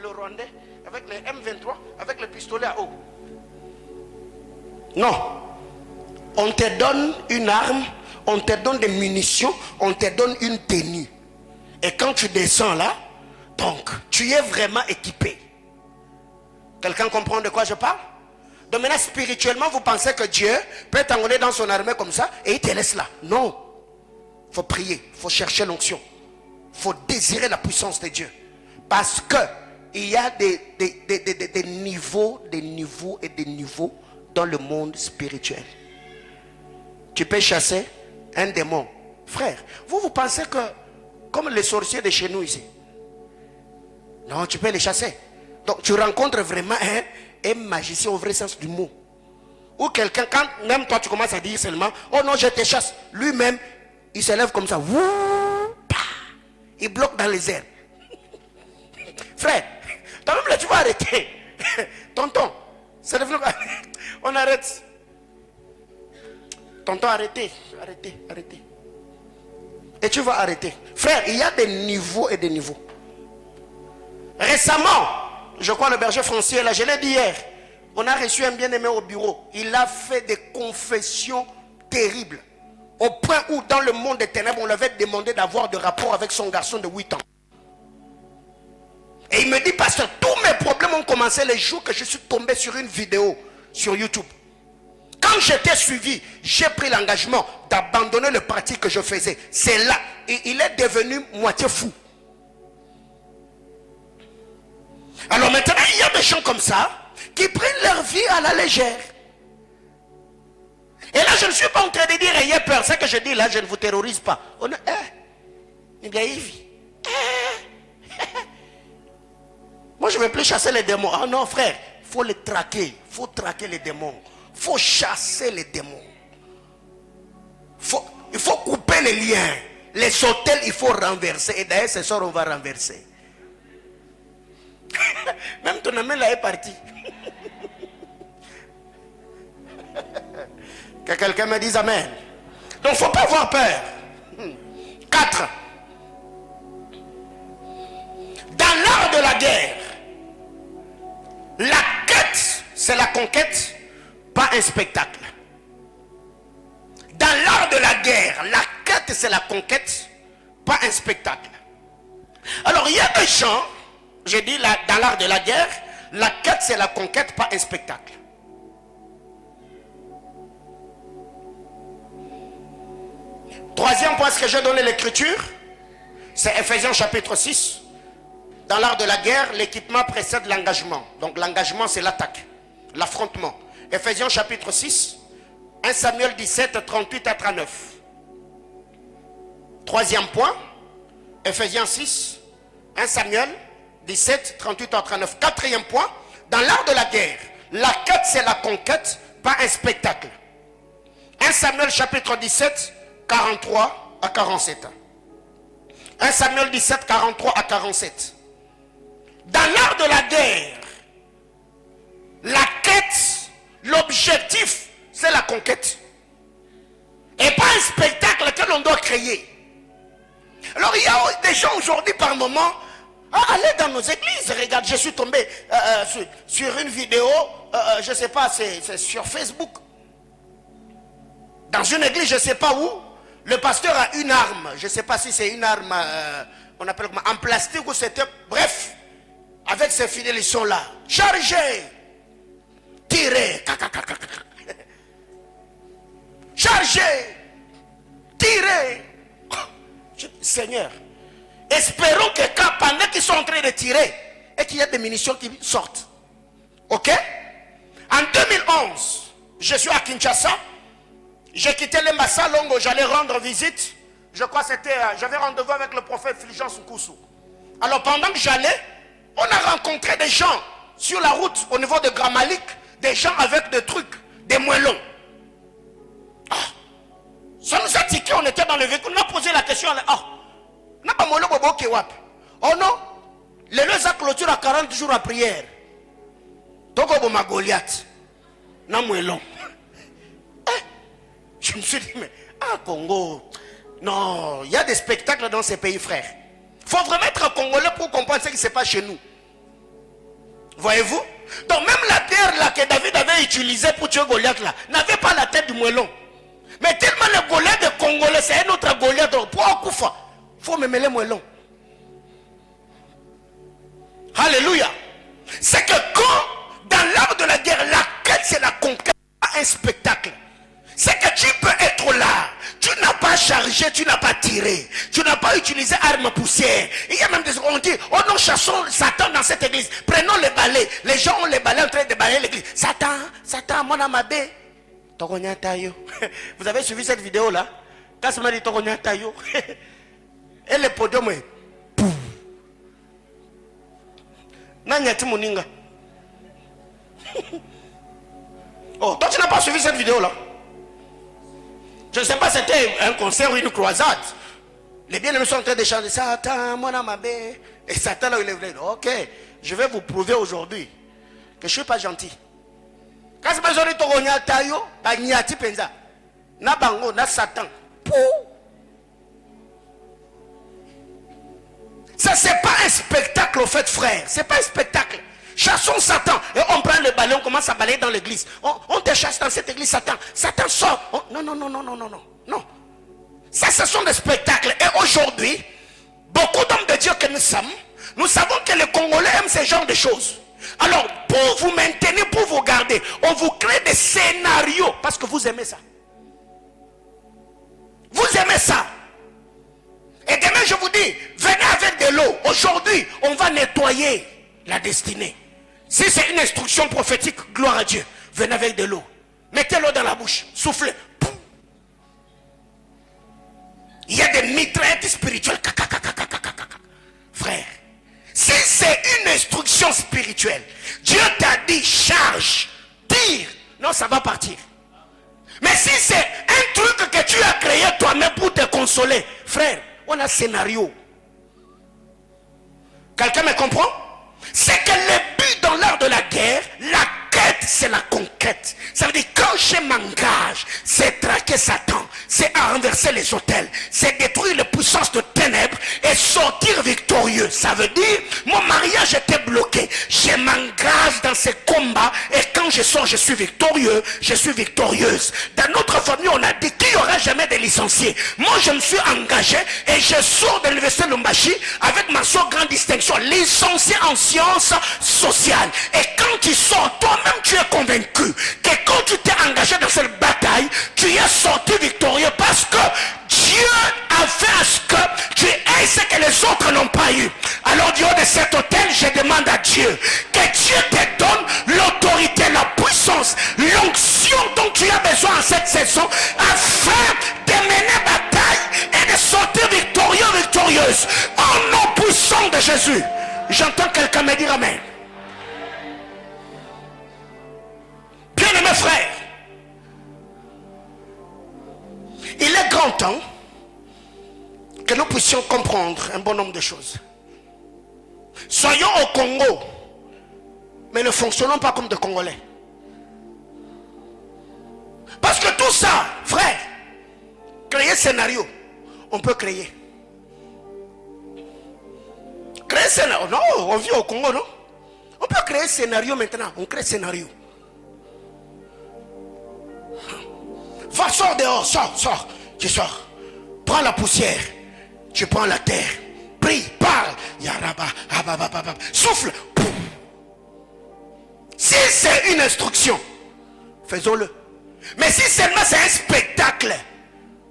Rwandais avec les M23, avec le pistolet à eau. Non. On te donne une arme, on te donne des munitions, on te donne une tenue. Et quand tu descends là, donc, tu es vraiment équipé. Quelqu'un comprend de quoi je parle? Donc maintenant, spirituellement, vous pensez que Dieu peut t'envoyer dans son armée comme ça et il te laisse là. Non. Il faut prier, il faut chercher l'onction. Il faut désirer la puissance de Dieu. Parce que il y a des niveaux et des niveaux dans le monde spirituel. Tu peux chasser un démon. Frère, vous pensez que, comme les sorciers de chez nous ici, non, tu peux les chasser. Donc tu rencontres vraiment un magicien au vrai sens du mot. Ou quelqu'un, quand même toi tu commences à dire seulement, oh non, je te chasse. Lui-même, il se lève comme ça. Il bloque dans les airs. Frère, toi-même là tu vas arrêter. Tonton, c'est devenu... On arrête. Tonton, arrêtez. Et tu vas arrêter. Frère, il y a des niveaux et des niveaux. Récemment, je crois le berger français, là, je l'ai dit hier, on a reçu un bien-aimé au bureau. Il a fait des confessions terribles. Au point où, dans le monde des ténèbres, on lui avait demandé d'avoir des rapports avec son garçon de 8 ans. Et il me dit, pasteur, tous mes problèmes ont commencé les jours que je suis tombé sur une vidéo sur YouTube. Quand j'étais suivi, j'ai pris l'engagement d'abandonner le pratique que je faisais. C'est là, il est devenu moitié fou. Alors maintenant, il y a des gens comme ça qui prennent leur vie à la légère. Et là, je ne suis pas en train de dire ayez peur. Ce que je dis là, je ne vous terrorise pas. On a, moi, je ne vais plus chasser les démons. Ah non, frère, il faut les traquer. Il faut traquer les démons. Il faut chasser les démons. Il faut couper les liens. Les hôtels, il faut renverser. Et d'ailleurs, ce soir, on va renverser. Même ton ami là est parti. Que quelqu'un me dise amen. Donc il ne faut pas avoir peur. 4. Dans l'art de la guerre, la quête, c'est la conquête, pas un spectacle. Dans l'art de la guerre, la quête, c'est la conquête, pas un spectacle. Alors il y a des gens, j'ai dit dans l'art de la guerre, la quête, c'est la conquête, pas un spectacle. Troisième point, ce que j'ai donné l'écriture, c'est Ephésiens chapitre 6. Dans l'art de la guerre, l'équipement précède l'engagement. Donc l'engagement, c'est l'attaque, l'affrontement. Ephésiens chapitre 6, 1 Samuel 17, 38 à 39. Troisième point, Ephésiens 6, 1 Samuel 17, 38 à 39. Quatrième point, dans l'art de la guerre, la quête, c'est la conquête, pas un spectacle. 1 Samuel chapitre 17, 43 à 47. 1 Samuel 17, 43 à 47. Dans l'art de la guerre, la quête, l'objectif, c'est la conquête. Et pas un spectacle que l'on doit créer. Alors il y a des gens aujourd'hui par moment, allez dans nos églises, regarde, je suis tombé sur une vidéo, je ne sais pas, c'est sur Facebook. Dans une église, je ne sais pas où, le pasteur a une arme, je ne sais pas si c'est une arme, on appelle comment, en plastique ou c'était, bref, avec ses fidèles, ils sont là. Chargez, tirez, chargez, tirez. Seigneur, espérons que pendant qu'ils sont en train de tirer, et qu'il y a des munitions qui sortent. Ok? En 2011, je suis à Kinshasa. J'ai quitté le Massa Longo, j'allais rendre visite. Je crois que c'était, j'avais rendez-vous avec le prophète Fulgence Nkoussou. Alors pendant que j'allais, on a rencontré des gens sur la route au niveau de Grand Malik, des gens avec des trucs, des moellons. Ça nous a tiqué, on était dans le véhicule, on a posé la question, n'a pas moellon bobo kewap. Oh non, les deux a clôture à 40 jours à prière. Togo boma Goliath, n'a moellon. Je me suis dit, mais Congo, non, il y a des spectacles dans ces pays, frères. faut vraiment être congolais pour comprendre ce qui se passe chez nous. Voyez-vous? Donc même la terre là que David avait utilisée pour tuer Goliath là, n'avait pas la tête du moellon. Mais tellement le Goliath de Congolais, c'est un autre Goliath. Pour Akufa, il faut me mêler moellon. Alléluia. C'est que quand, dans l'art de la guerre, la quête c'est la conquête, un spectacle. C'est que tu peux être là, tu n'as pas chargé, tu n'as pas tiré, tu n'as pas utilisé arme poussière. Il y a même des gens qui disent, oh non, chassons Satan dans cette église, prenons les balais. Les gens ont les balais en train de balayer l'église. Satan, Satan, mon amabé. Vous avez suivi cette vidéo là? Quand ça m'a dit Togonya Tayo, et le podium est pouf. Nanyati Moninga. Oh, toi tu n'as pas suivi cette vidéo là? Je ne sais pas, c'était un concert ou une croisade. Les bien-aimés sont en train de chanter Satan, mon amabé. Et Satan là, il est venu. Ok, je vais vous prouver aujourd'hui que je ne suis pas gentil. Quand c'est besoin de Togonya Tayo, bah Nyati Penza. Na bango, na Satan. Pou. Ça, c'est pas un spectacle au fait, frère. C'est pas un spectacle. Chassons Satan. Et on prend le balai, on commence à balayer dans l'église. On te chasse dans cette église, Satan. Satan sort. Non, non, non, non, non, non, non. Non. Ça, ce sont des spectacles. Et aujourd'hui, beaucoup d'hommes de Dieu que nous sommes, nous savons que les Congolais aiment ce genre de choses. Alors, pour vous maintenir, pour vous garder, on vous crée des scénarios. Parce que vous aimez ça. Vous aimez ça. Et demain, je vous dis, venez avec de l'eau. Aujourd'hui, on va nettoyer la destinée. Si c'est une instruction prophétique, gloire à Dieu. Venez avec de l'eau. Mettez l'eau dans la bouche. Soufflez. Poum. Il y a des mitraillettes spirituelles. Frère, si c'est une instruction spirituelle, Dieu t'a dit charge, tire. Non, ça va partir. Mais si c'est un truc que tu as créé toi-même pour te consoler, frère, on a un scénario. Quelqu'un me comprend? C'est que le but dans l'art de la guerre, la quête, c'est la conquête. Ça veut dire quand je m'engage, c'est traquer Satan, c'est renverser les autels, c'est détruire les puissances de ténèbres et sortir victorieux. Ça veut dire, mon mariage était bloqué. Je m'engage dans ces combats et quand je sors, je suis victorieux, je suis victorieuse. Dans notre famille, on a dit qu'il n'y aura jamais de licenciés. Moi, je me suis engagé et je sors de l'université Lumbashi avec ma so grande distinction, licencié en sciences sociales. Et quand tu sors, toi-même, tu es convaincu que quand tu t'es engagé dans cette bataille, tu es sorti victorieux parce que Dieu a fait à ce que tu aies ce que les autres n'ont pas eu. Alors du haut de cet autel, je demande à Dieu que Dieu te donne l'autorité, la puissance, l'onction dont tu as besoin en cette saison afin de mener bataille et de sortir victorieux, victorieuse au nom puissant de Jésus. J'entends quelqu'un me dire amen. Bien-aimés frères, il est grand temps que nous puissions comprendre un bon nombre de choses. Soyons au Congo, mais ne fonctionnons pas comme des Congolais. Parce que tout ça, frère, créer scénario, on peut créer. Créer scénario, non, on vit au Congo, non? On peut créer scénario maintenant, on crée scénario. Va, sors dehors, sors, tu sors. Prends la poussière, tu prends la terre. Prie, parle. Yaraba, abababab. Souffle. Si c'est une instruction, faisons-le. Mais si seulement c'est un spectacle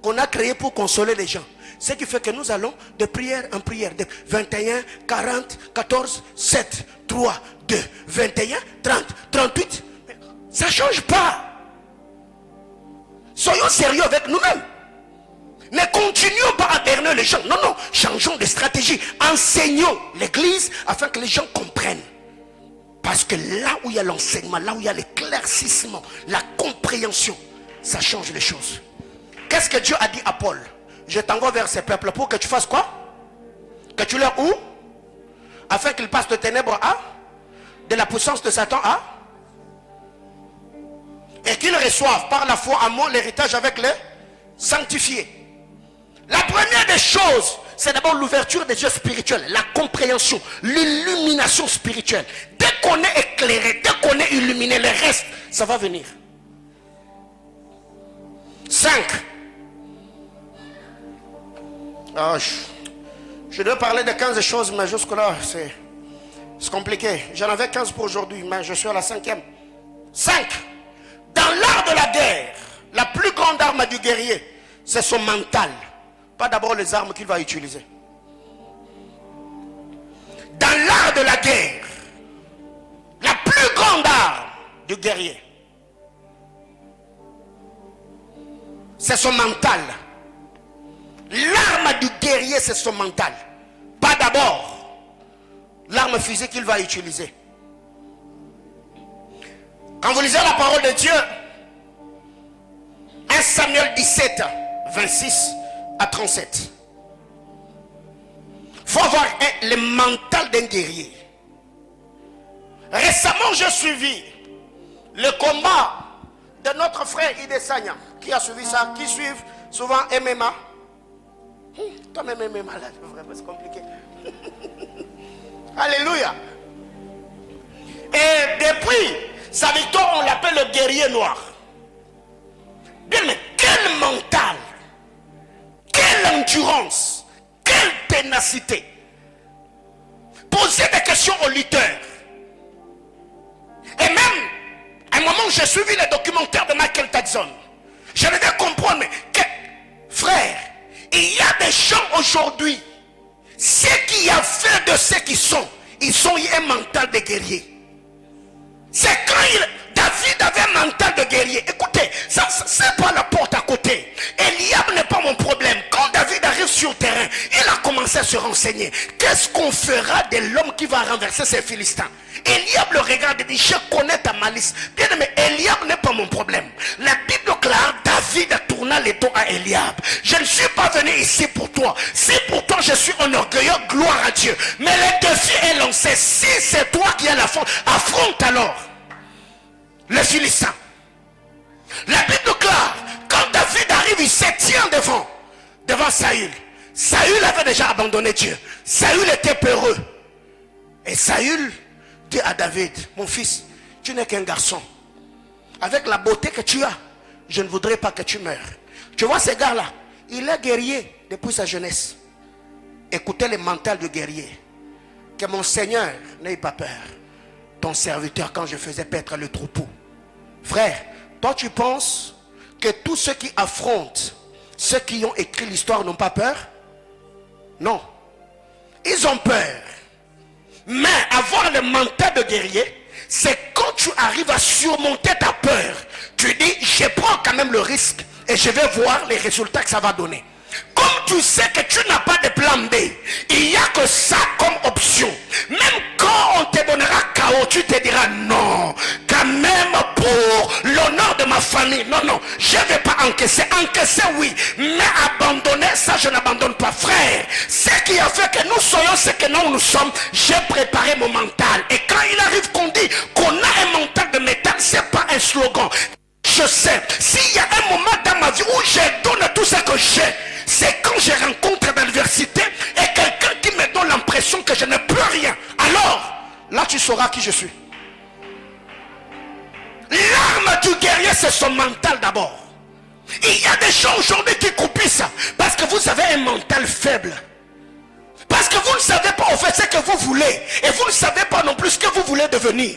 qu'on a créé pour consoler les gens, ce qui fait que nous allons de prière en prière, de 21, 40, 14, 7, 3, 2, 21, 30, 38. Ça ne change pas. Soyons sérieux avec nous-mêmes. Ne continuons pas à berner les gens. Non, non. Changeons de stratégie. Enseignons l'église afin que les gens comprennent. Parce que là où il y a l'enseignement, là où il y a l'éclaircissement, la compréhension, ça change les choses. Qu'est-ce que Dieu a dit à Paul? Je t'envoie vers ces peuples pour que tu fasses quoi? Que tu leur où? Afin qu'ils passent de ténèbres à? De la puissance de Satan à? Et qu'ils reçoivent par la foi à moi l'héritage avec les sanctifiés. La première des choses, c'est d'abord l'ouverture des yeux spirituels, la compréhension, l'illumination spirituelle. Dès qu'on est éclairé, dès qu'on est illuminé, le reste, ça va venir. 5. Ah, je dois parler de 15 choses, mais jusque-là, c'est compliqué. J'en avais 15 pour aujourd'hui, mais je suis à la 5e. 5. Dans l'art de la guerre, la plus grande arme du guerrier, c'est son mental. Pas d'abord les armes qu'il va utiliser. Dans l'art de la guerre, la plus grande arme du guerrier, c'est son mental. L'arme du guerrier, c'est son mental. Pas d'abord l'arme physique qu'il va utiliser. Quand vous lisez la parole de Dieu, 1 Samuel 17, 26 à 37. Il faut avoir le mental d'un guerrier. Récemment, j'ai suivi le combat de notre frère Idesanya. Qui a suivi ça? Qui suit souvent MMA? Toi-même MMA, là, c'est compliqué. Alléluia. Et depuis sa victoire, on l'appelle le guerrier noir. Bien, mais quel mental, quelle endurance, quelle ténacité. Poser des questions aux lutteurs. Et même, à un moment où j'ai suivi le documentaire de Michael Jackson, je devais comprendre, mais frère, il y a des gens aujourd'hui, ce qui a fait de ce qu'ils sont, ils ont eu un mental de guerrier. C'est quand David avait un mental de guerrier. Écoutez, ça c'est pas la porte à côté. Eliab n'est pas mon problème. Quand David arrive sur le terrain, il a commencé à se renseigner. Qu'est-ce qu'on fera de l'homme qui va renverser ces Philistins? Eliab le regarde et dit, je connais ta malice. Bien aimé, Eliab n'est pas mon problème. La Bible claire, David a tourné les dos à Eliab. Je ne suis pas venu ici pour toi. Si pour toi je suis un orgueilleux, gloire à Dieu. Mais le défi est lancé. Si c'est toi qui as la faute, affronte alors le Philistin. La Bible claire, quand David arrive, il se tient devant Saül. Saül avait déjà abandonné Dieu. Saül était peureux. Et Saül dit à David, mon fils, tu n'es qu'un garçon. Avec la beauté que tu as, je ne voudrais pas que tu meurs. Tu vois ce gars-là, il est guerrier depuis sa jeunesse. Écoutez le mental du guerrier. Que mon Seigneur n'ait pas peur. Ton serviteur, quand je faisais paître le troupeau. Frère, toi tu penses que tous ceux qui affrontent, ceux qui ont écrit l'histoire n'ont pas peur? Non. Ils ont peur. Mais avoir le mental de guerrier, c'est quand tu arrives à surmonter ta peur. Tu dis, je prends quand même le risque et je vais voir les résultats que ça va donner. Comme tu sais que tu n'as pas de plan B, il n'y a que ça comme option. Même quand on te donnera chaos, tu te diras non, quand même pour l'honneur de ma famille. Non, non, je ne vais pas encaisser. Encaisser, oui, mais abandonner, ça je n'abandonne pas, frère. Ce qui a fait que nous soyons ce que nous sommes, j'ai préparé mon mental. Et quand il arrive qu'on dit qu'on a un mental de métal, ce n'est pas un slogan. Je sais, s'il y a un moment dans ma vie où je donne tout ce que j'ai, c'est quand je rencontre l'adversité et quelqu'un qui me donne l'impression que je ne peux rien. Alors, là tu sauras qui je suis. L'arme du guerrier, c'est son mental d'abord. Il y a des gens aujourd'hui qui coupissent parce que vous avez un mental faible. Parce que vous ne savez pas en fait ce que vous voulez. Et vous ne savez pas non plus ce que vous voulez devenir.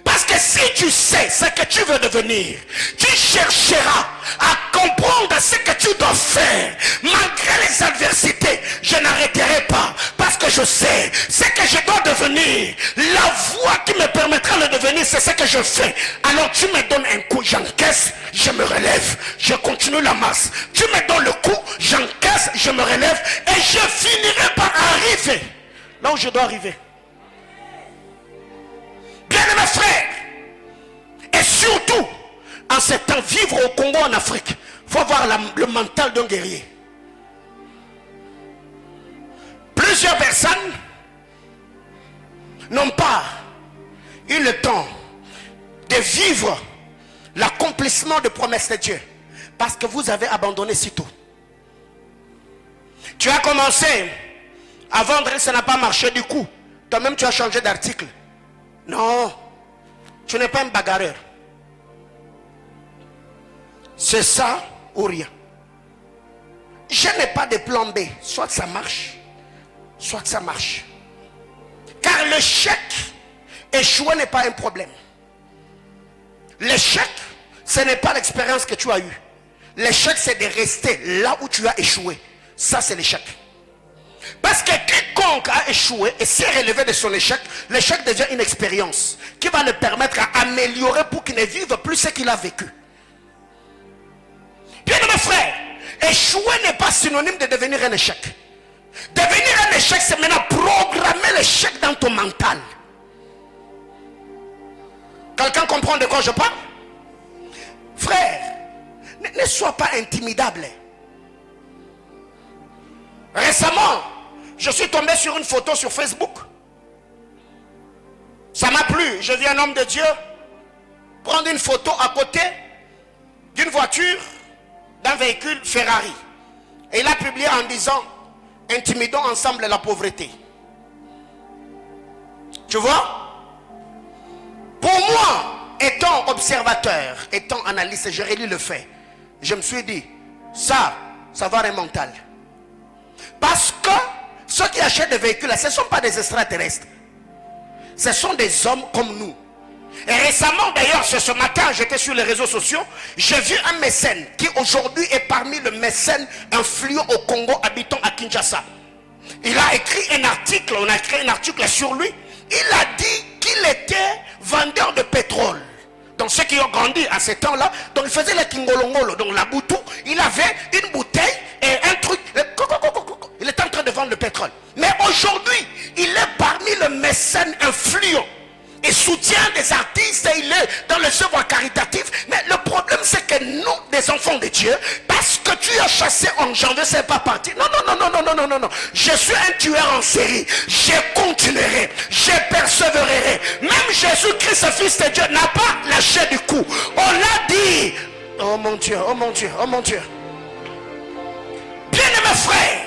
Parce que si tu sais ce que tu veux devenir, tu chercheras à comprendre ce que tu dois faire. Malgré les adversités, je n'arrêterai pas. Parce que je sais ce que je dois devenir. La voie qui me permettra de devenir, c'est ce que je fais. Alors tu me donnes un coup, j'encaisse, je me relève. Je continue la masse. Tu me donnes le coup, j'encaisse, je me relève. Et je finirai par arriver là où je dois arriver. Bien-aimés frères, et surtout, en ce temps, vivre au Congo, en Afrique, il faut avoir le mental d'un guerrier. Plusieurs personnes n'ont pas eu le temps de vivre l'accomplissement de promesses de Dieu, parce que vous avez abandonné si tôt. Tu as commencé à vendre et ça n'a pas marché du coup. Toi-même tu as changé d'article. Non, tu n'es pas un bagarreur. C'est ça ou rien. Je n'ai pas de plan B. Soit ça marche, soit ça marche. Car l'échec, échouer n'est pas un problème. L'échec, ce n'est pas l'expérience que tu as eue. L'échec, c'est de rester là où tu as échoué. Ça, c'est l'échec. Parce que quiconque a échoué et s'est relevé de son échec, l'échec devient une expérience qui va le permettre à améliorer pour qu'il ne vive plus ce qu'il a vécu. Bien mes frères, échouer n'est pas synonyme de devenir un échec. Devenir un échec, c'est maintenant programmer l'échec dans ton mental. Quelqu'un comprend de quoi je parle? Frère, ne sois pas intimidable. Récemment, je suis tombé sur une photo sur Facebook. Ça m'a plu. Je vis un homme de Dieu prendre une photo à côté d'une voiture, d'un véhicule Ferrari. Et il a publié en disant: intimidons ensemble la pauvreté. Tu vois? Pour moi, étant observateur, étant analyste, j'ai relu le fait. Je me suis dit, ça va être mental. Parce que ceux qui achètent des véhicules, ce ne sont pas des extraterrestres. Ce sont des hommes comme nous. Et récemment, d'ailleurs, ce matin, j'étais sur les réseaux sociaux, j'ai vu un mécène qui aujourd'hui est parmi les mécènes influents au Congo, habitant à Kinshasa. Il a écrit un article, on a écrit un article sur lui. Il a dit qu'il était vendeur de pétrole. Donc ceux qui ont grandi à ce temps-là, donc il faisait le kingolongolo, donc la boutou, il avait une bouteille et un truc, il était en train de vendre le pétrole. Mais aujourd'hui, il est parmi les mécènes influents et soutient des artistes et il est dans les œuvres caritatives. Mais le problème c'est que nous, des enfants de Dieu, parce que tu as chassé en janvier, c'est pas parti. Non. Je suis un tueur en série. Je continuerai, je persévérerai. Même Jésus-Christ, fils de Dieu, n'a pas lâché du coup. On l'a dit. Oh mon Dieu, oh mon Dieu, oh mon Dieu. Bien-aimé frère,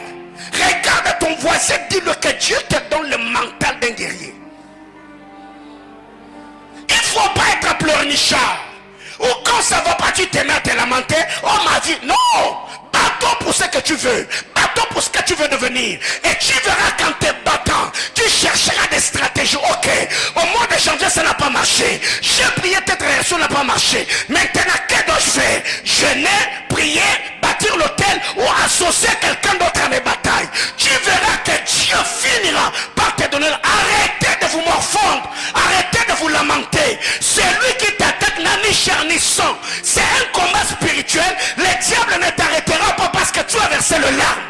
regarde ton voisin, dis-le que Dieu te donne le mental d'un guerrier. Il ne faut pas être pleurnichard. Ou quand ça va pas, tu te mets à te lamenter. Oh ma vie, non. Bats-toi pour ce que tu veux. Bats-toi pour ce que tu veux devenir. Et tu verras quand tu es battant, tu chercheras des stratégies. Ok, au mois de janvier, ça n'a pas marché. J'ai prié, peut-être réaction n'a pas marché. Maintenant, que dois-je faire? Je n'ai prié, bâtir l'hôtel ou associer quelqu'un d'autre à mes batailles. Tu verras que Dieu finira par te donner. Arrêtez de vous morfondre. Arrêtez de vous lamenter. Celui qui t'attaque n'a ni chair ni sang. C'est un combat spirituel. Le diable ne t'arrêtera pas parce que tu as versé le larme.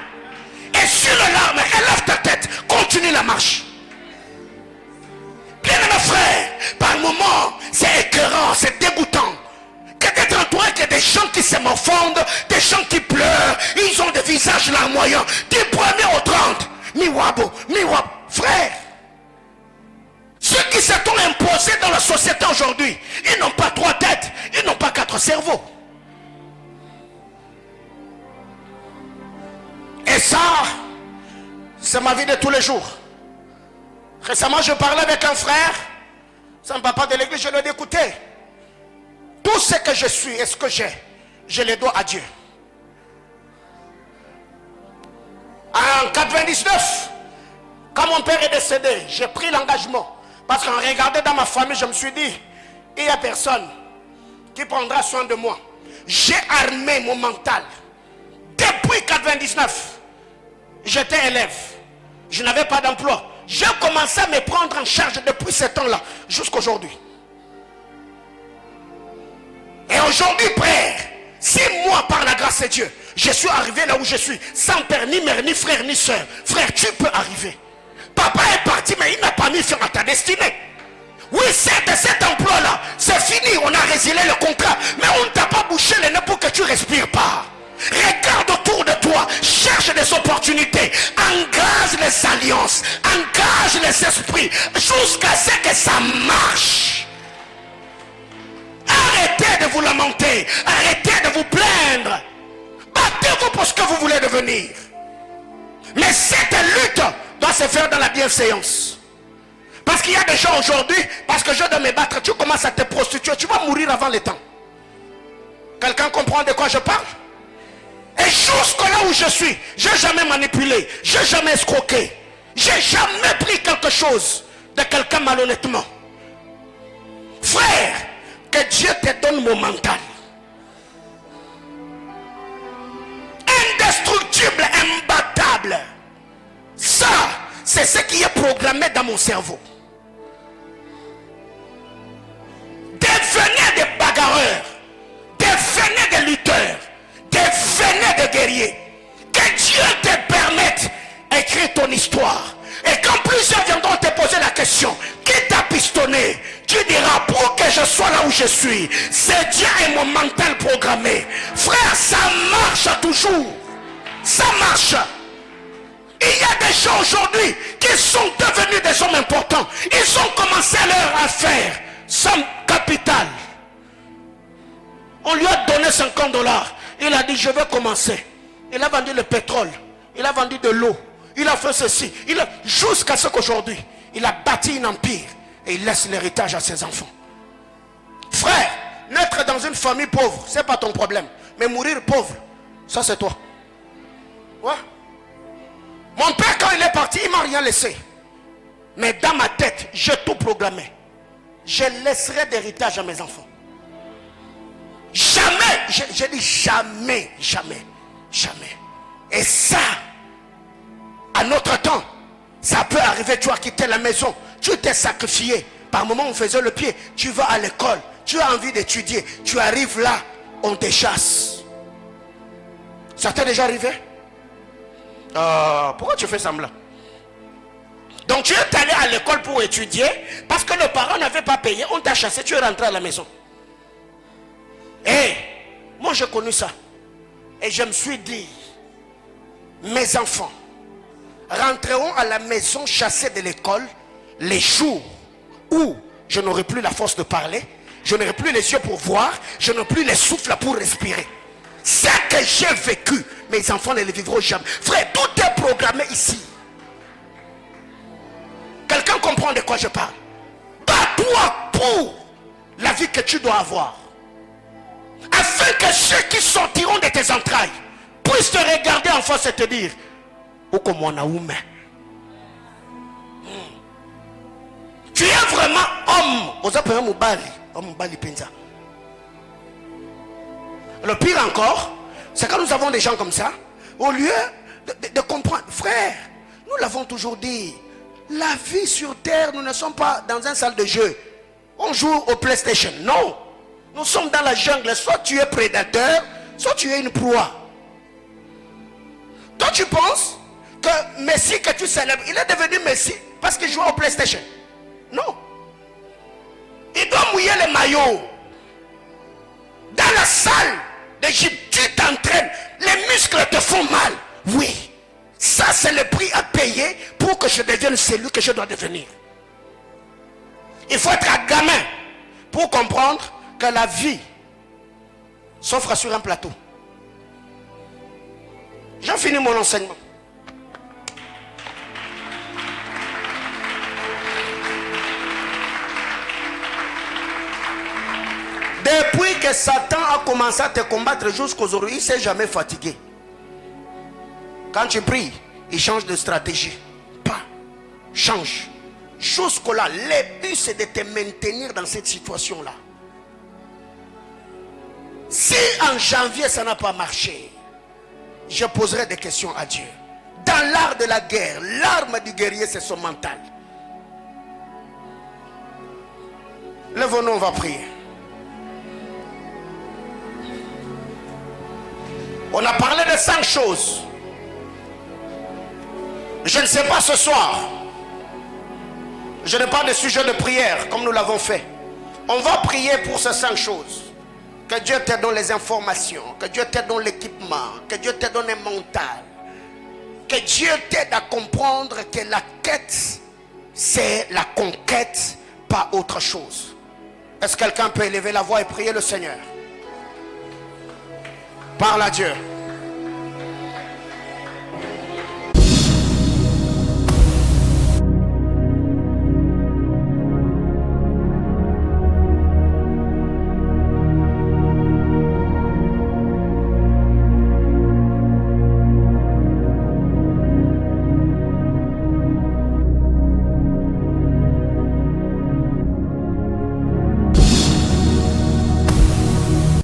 Et sur le larme, élève ta tête. Continue la marche. Bien mes frères, par moments, c'est écœurant, c'est dégoûtant. Que d'être entouré que des gens qui se morfondent, des gens qui pleurent, ils ont des visages larmoyants, du 1er au 30. Miwabo. Frère, ceux qui se sont imposés dans la société aujourd'hui, ils n'ont pas 3 têtes, ils n'ont pas 4 cerveaux. Et ça, c'est ma vie de tous les jours. Récemment, je parlais avec un frère, c'est un papa de l'église, je lui ai dit, écoutez, tout ce que je suis et ce que j'ai, je le dois à Dieu. En 99, quand mon père est décédé, j'ai pris l'engagement. Parce qu'en regardant dans ma famille, je me suis dit, il n'y a personne qui prendra soin de moi. J'ai armé mon mental. Depuis 99, j'étais élève. Je n'avais pas d'emploi. J'ai commencé à me prendre en charge depuis ce temps-là, jusqu'à aujourd'hui. Et aujourd'hui, frère, si moi, par la grâce de Dieu, je suis arrivé là où je suis, sans père, ni mère, ni frère, ni soeur, frère, tu peux arriver. Papa est parti, mais il n'a pas mis fin à ta destinée. Oui, c'est de cet emploi-là, c'est fini, on a résilié le contrat, mais on ne t'a pas bouché le nez pour que tu respires pas. Regarde autour de toi, cherche des opportunités, engage les alliances, engage les esprits, jusqu'à ce que ça marche. Arrêtez de vous lamenter, arrêtez de vous plaindre. Battez-vous pour ce que vous voulez devenir. Mais cette lutte doit se faire dans la bienséance. Parce qu'il y a des gens aujourd'hui, parce que je dois me battre, tu commences à te prostituer, tu vas mourir avant le temps. Quelqu'un comprend de quoi je parle? Et jusque là où je suis, je n'ai jamais manipulé, je n'ai jamais escroqué, je n'ai jamais pris quelque chose de quelqu'un malhonnêtement. Frère, que Dieu te donne mon mental. Indestructible, imbattable. Ça, c'est ce qui est programmé dans mon cerveau. Devenez des bagarreurs, devenez des lutteurs, devenez des guerriers. Que Dieu te permette d'écrire ton histoire. Et quand plusieurs viendront te poser la question, qui t'a pistonné? Tu diras, pour que je sois là où je suis, c'est Dieu et mon mental programmé. Frère, ça marche toujours. Ça marche. Il y a des gens aujourd'hui qui sont devenus des hommes importants. Ils ont commencé leur affaire sans capital. On lui a donné 50 $. Il a dit, je vais commencer. Il a vendu le pétrole. Il a vendu de l'eau. Il a fait ceci. Jusqu'à ce qu'aujourd'hui, il a bâti un empire. Et il laisse l'héritage à ses enfants. Frère, naître dans une famille pauvre, ce n'est pas ton problème. Mais mourir pauvre, ça c'est toi. Ouais. Mon père, quand il est parti, il ne m'a rien laissé. Mais dans ma tête, j'ai tout programmé. Je laisserai d'héritage à mes enfants. Jamais, je dis jamais, jamais, jamais. Et ça, à notre temps, ça peut arriver, tu as quitté la maison, tu t'es sacrifié. Par moment, on faisait le pied, tu vas à l'école, tu as envie d'étudier, tu arrives là, on te chasse. Ça t'est déjà arrivé? Pourquoi tu fais semblant? Donc tu es allé à l'école pour étudier, parce que le parent n'avait pas payé, on t'a chassé, tu es rentré à la maison. Et moi j'ai connu ça. Et je me suis dit, mes enfants rentreront à la maison chassés de l'école les jours où je n'aurai plus la force de parler, je n'aurai plus les yeux pour voir, je n'aurai plus les souffles pour respirer. Ce que j'ai vécu, mes enfants ne le vivront jamais. Frère, tout est programmé ici. Quelqu'un comprend de quoi je parle? Bats-toi pour la vie que tu dois avoir. Afin que ceux qui sortiront de tes entrailles puissent te regarder en face et te dire, ou comme on a humain. Tu es vraiment homme. Le pire encore, c'est quand nous avons des gens comme ça, au lieu de comprendre, frère, nous l'avons toujours dit, la vie sur terre, nous ne sommes pas dans une salle de jeu. On joue au PlayStation. Non. Nous sommes dans la jungle. Soit tu es prédateur, soit tu es une proie. Toi, tu penses que Messi que tu célèbres, il est devenu Messi parce qu'il joue au PlayStation? Non. Il doit mouiller les maillots. Dans la salle d'Égypte, tu t'entraînes. Les muscles te font mal. Oui. Ça, c'est le prix à payer pour que je devienne celui que je dois devenir. Il faut être un gamin pour comprendre que la vie s'offre sur un plateau. J'ai fini mon enseignement. Depuis que Satan a commencé à te combattre jusqu'aujourd'hui, il ne s'est jamais fatigué. Quand tu pries, il change de stratégie. Pas. Change. Jusque-là, le but c'est de te maintenir dans cette situation-là. Si en janvier ça n'a pas marché, je poserai des questions à Dieu. Dans l'art de la guerre, l'arme du guerrier c'est son mental. Lève-nous, on va prier. On a parlé de 5 choses. Je ne sais pas ce soir. Je n'ai pas de sujet de prière comme nous l'avons fait. On va prier pour ces 5 choses. Que Dieu te donne les informations. Que Dieu te donne l'équipement. Que Dieu te donne un mental. Que Dieu t'aide à comprendre que la quête, c'est la conquête, pas autre chose. Est-ce que quelqu'un peut élever la voix et prier le Seigneur? Parle à Dieu.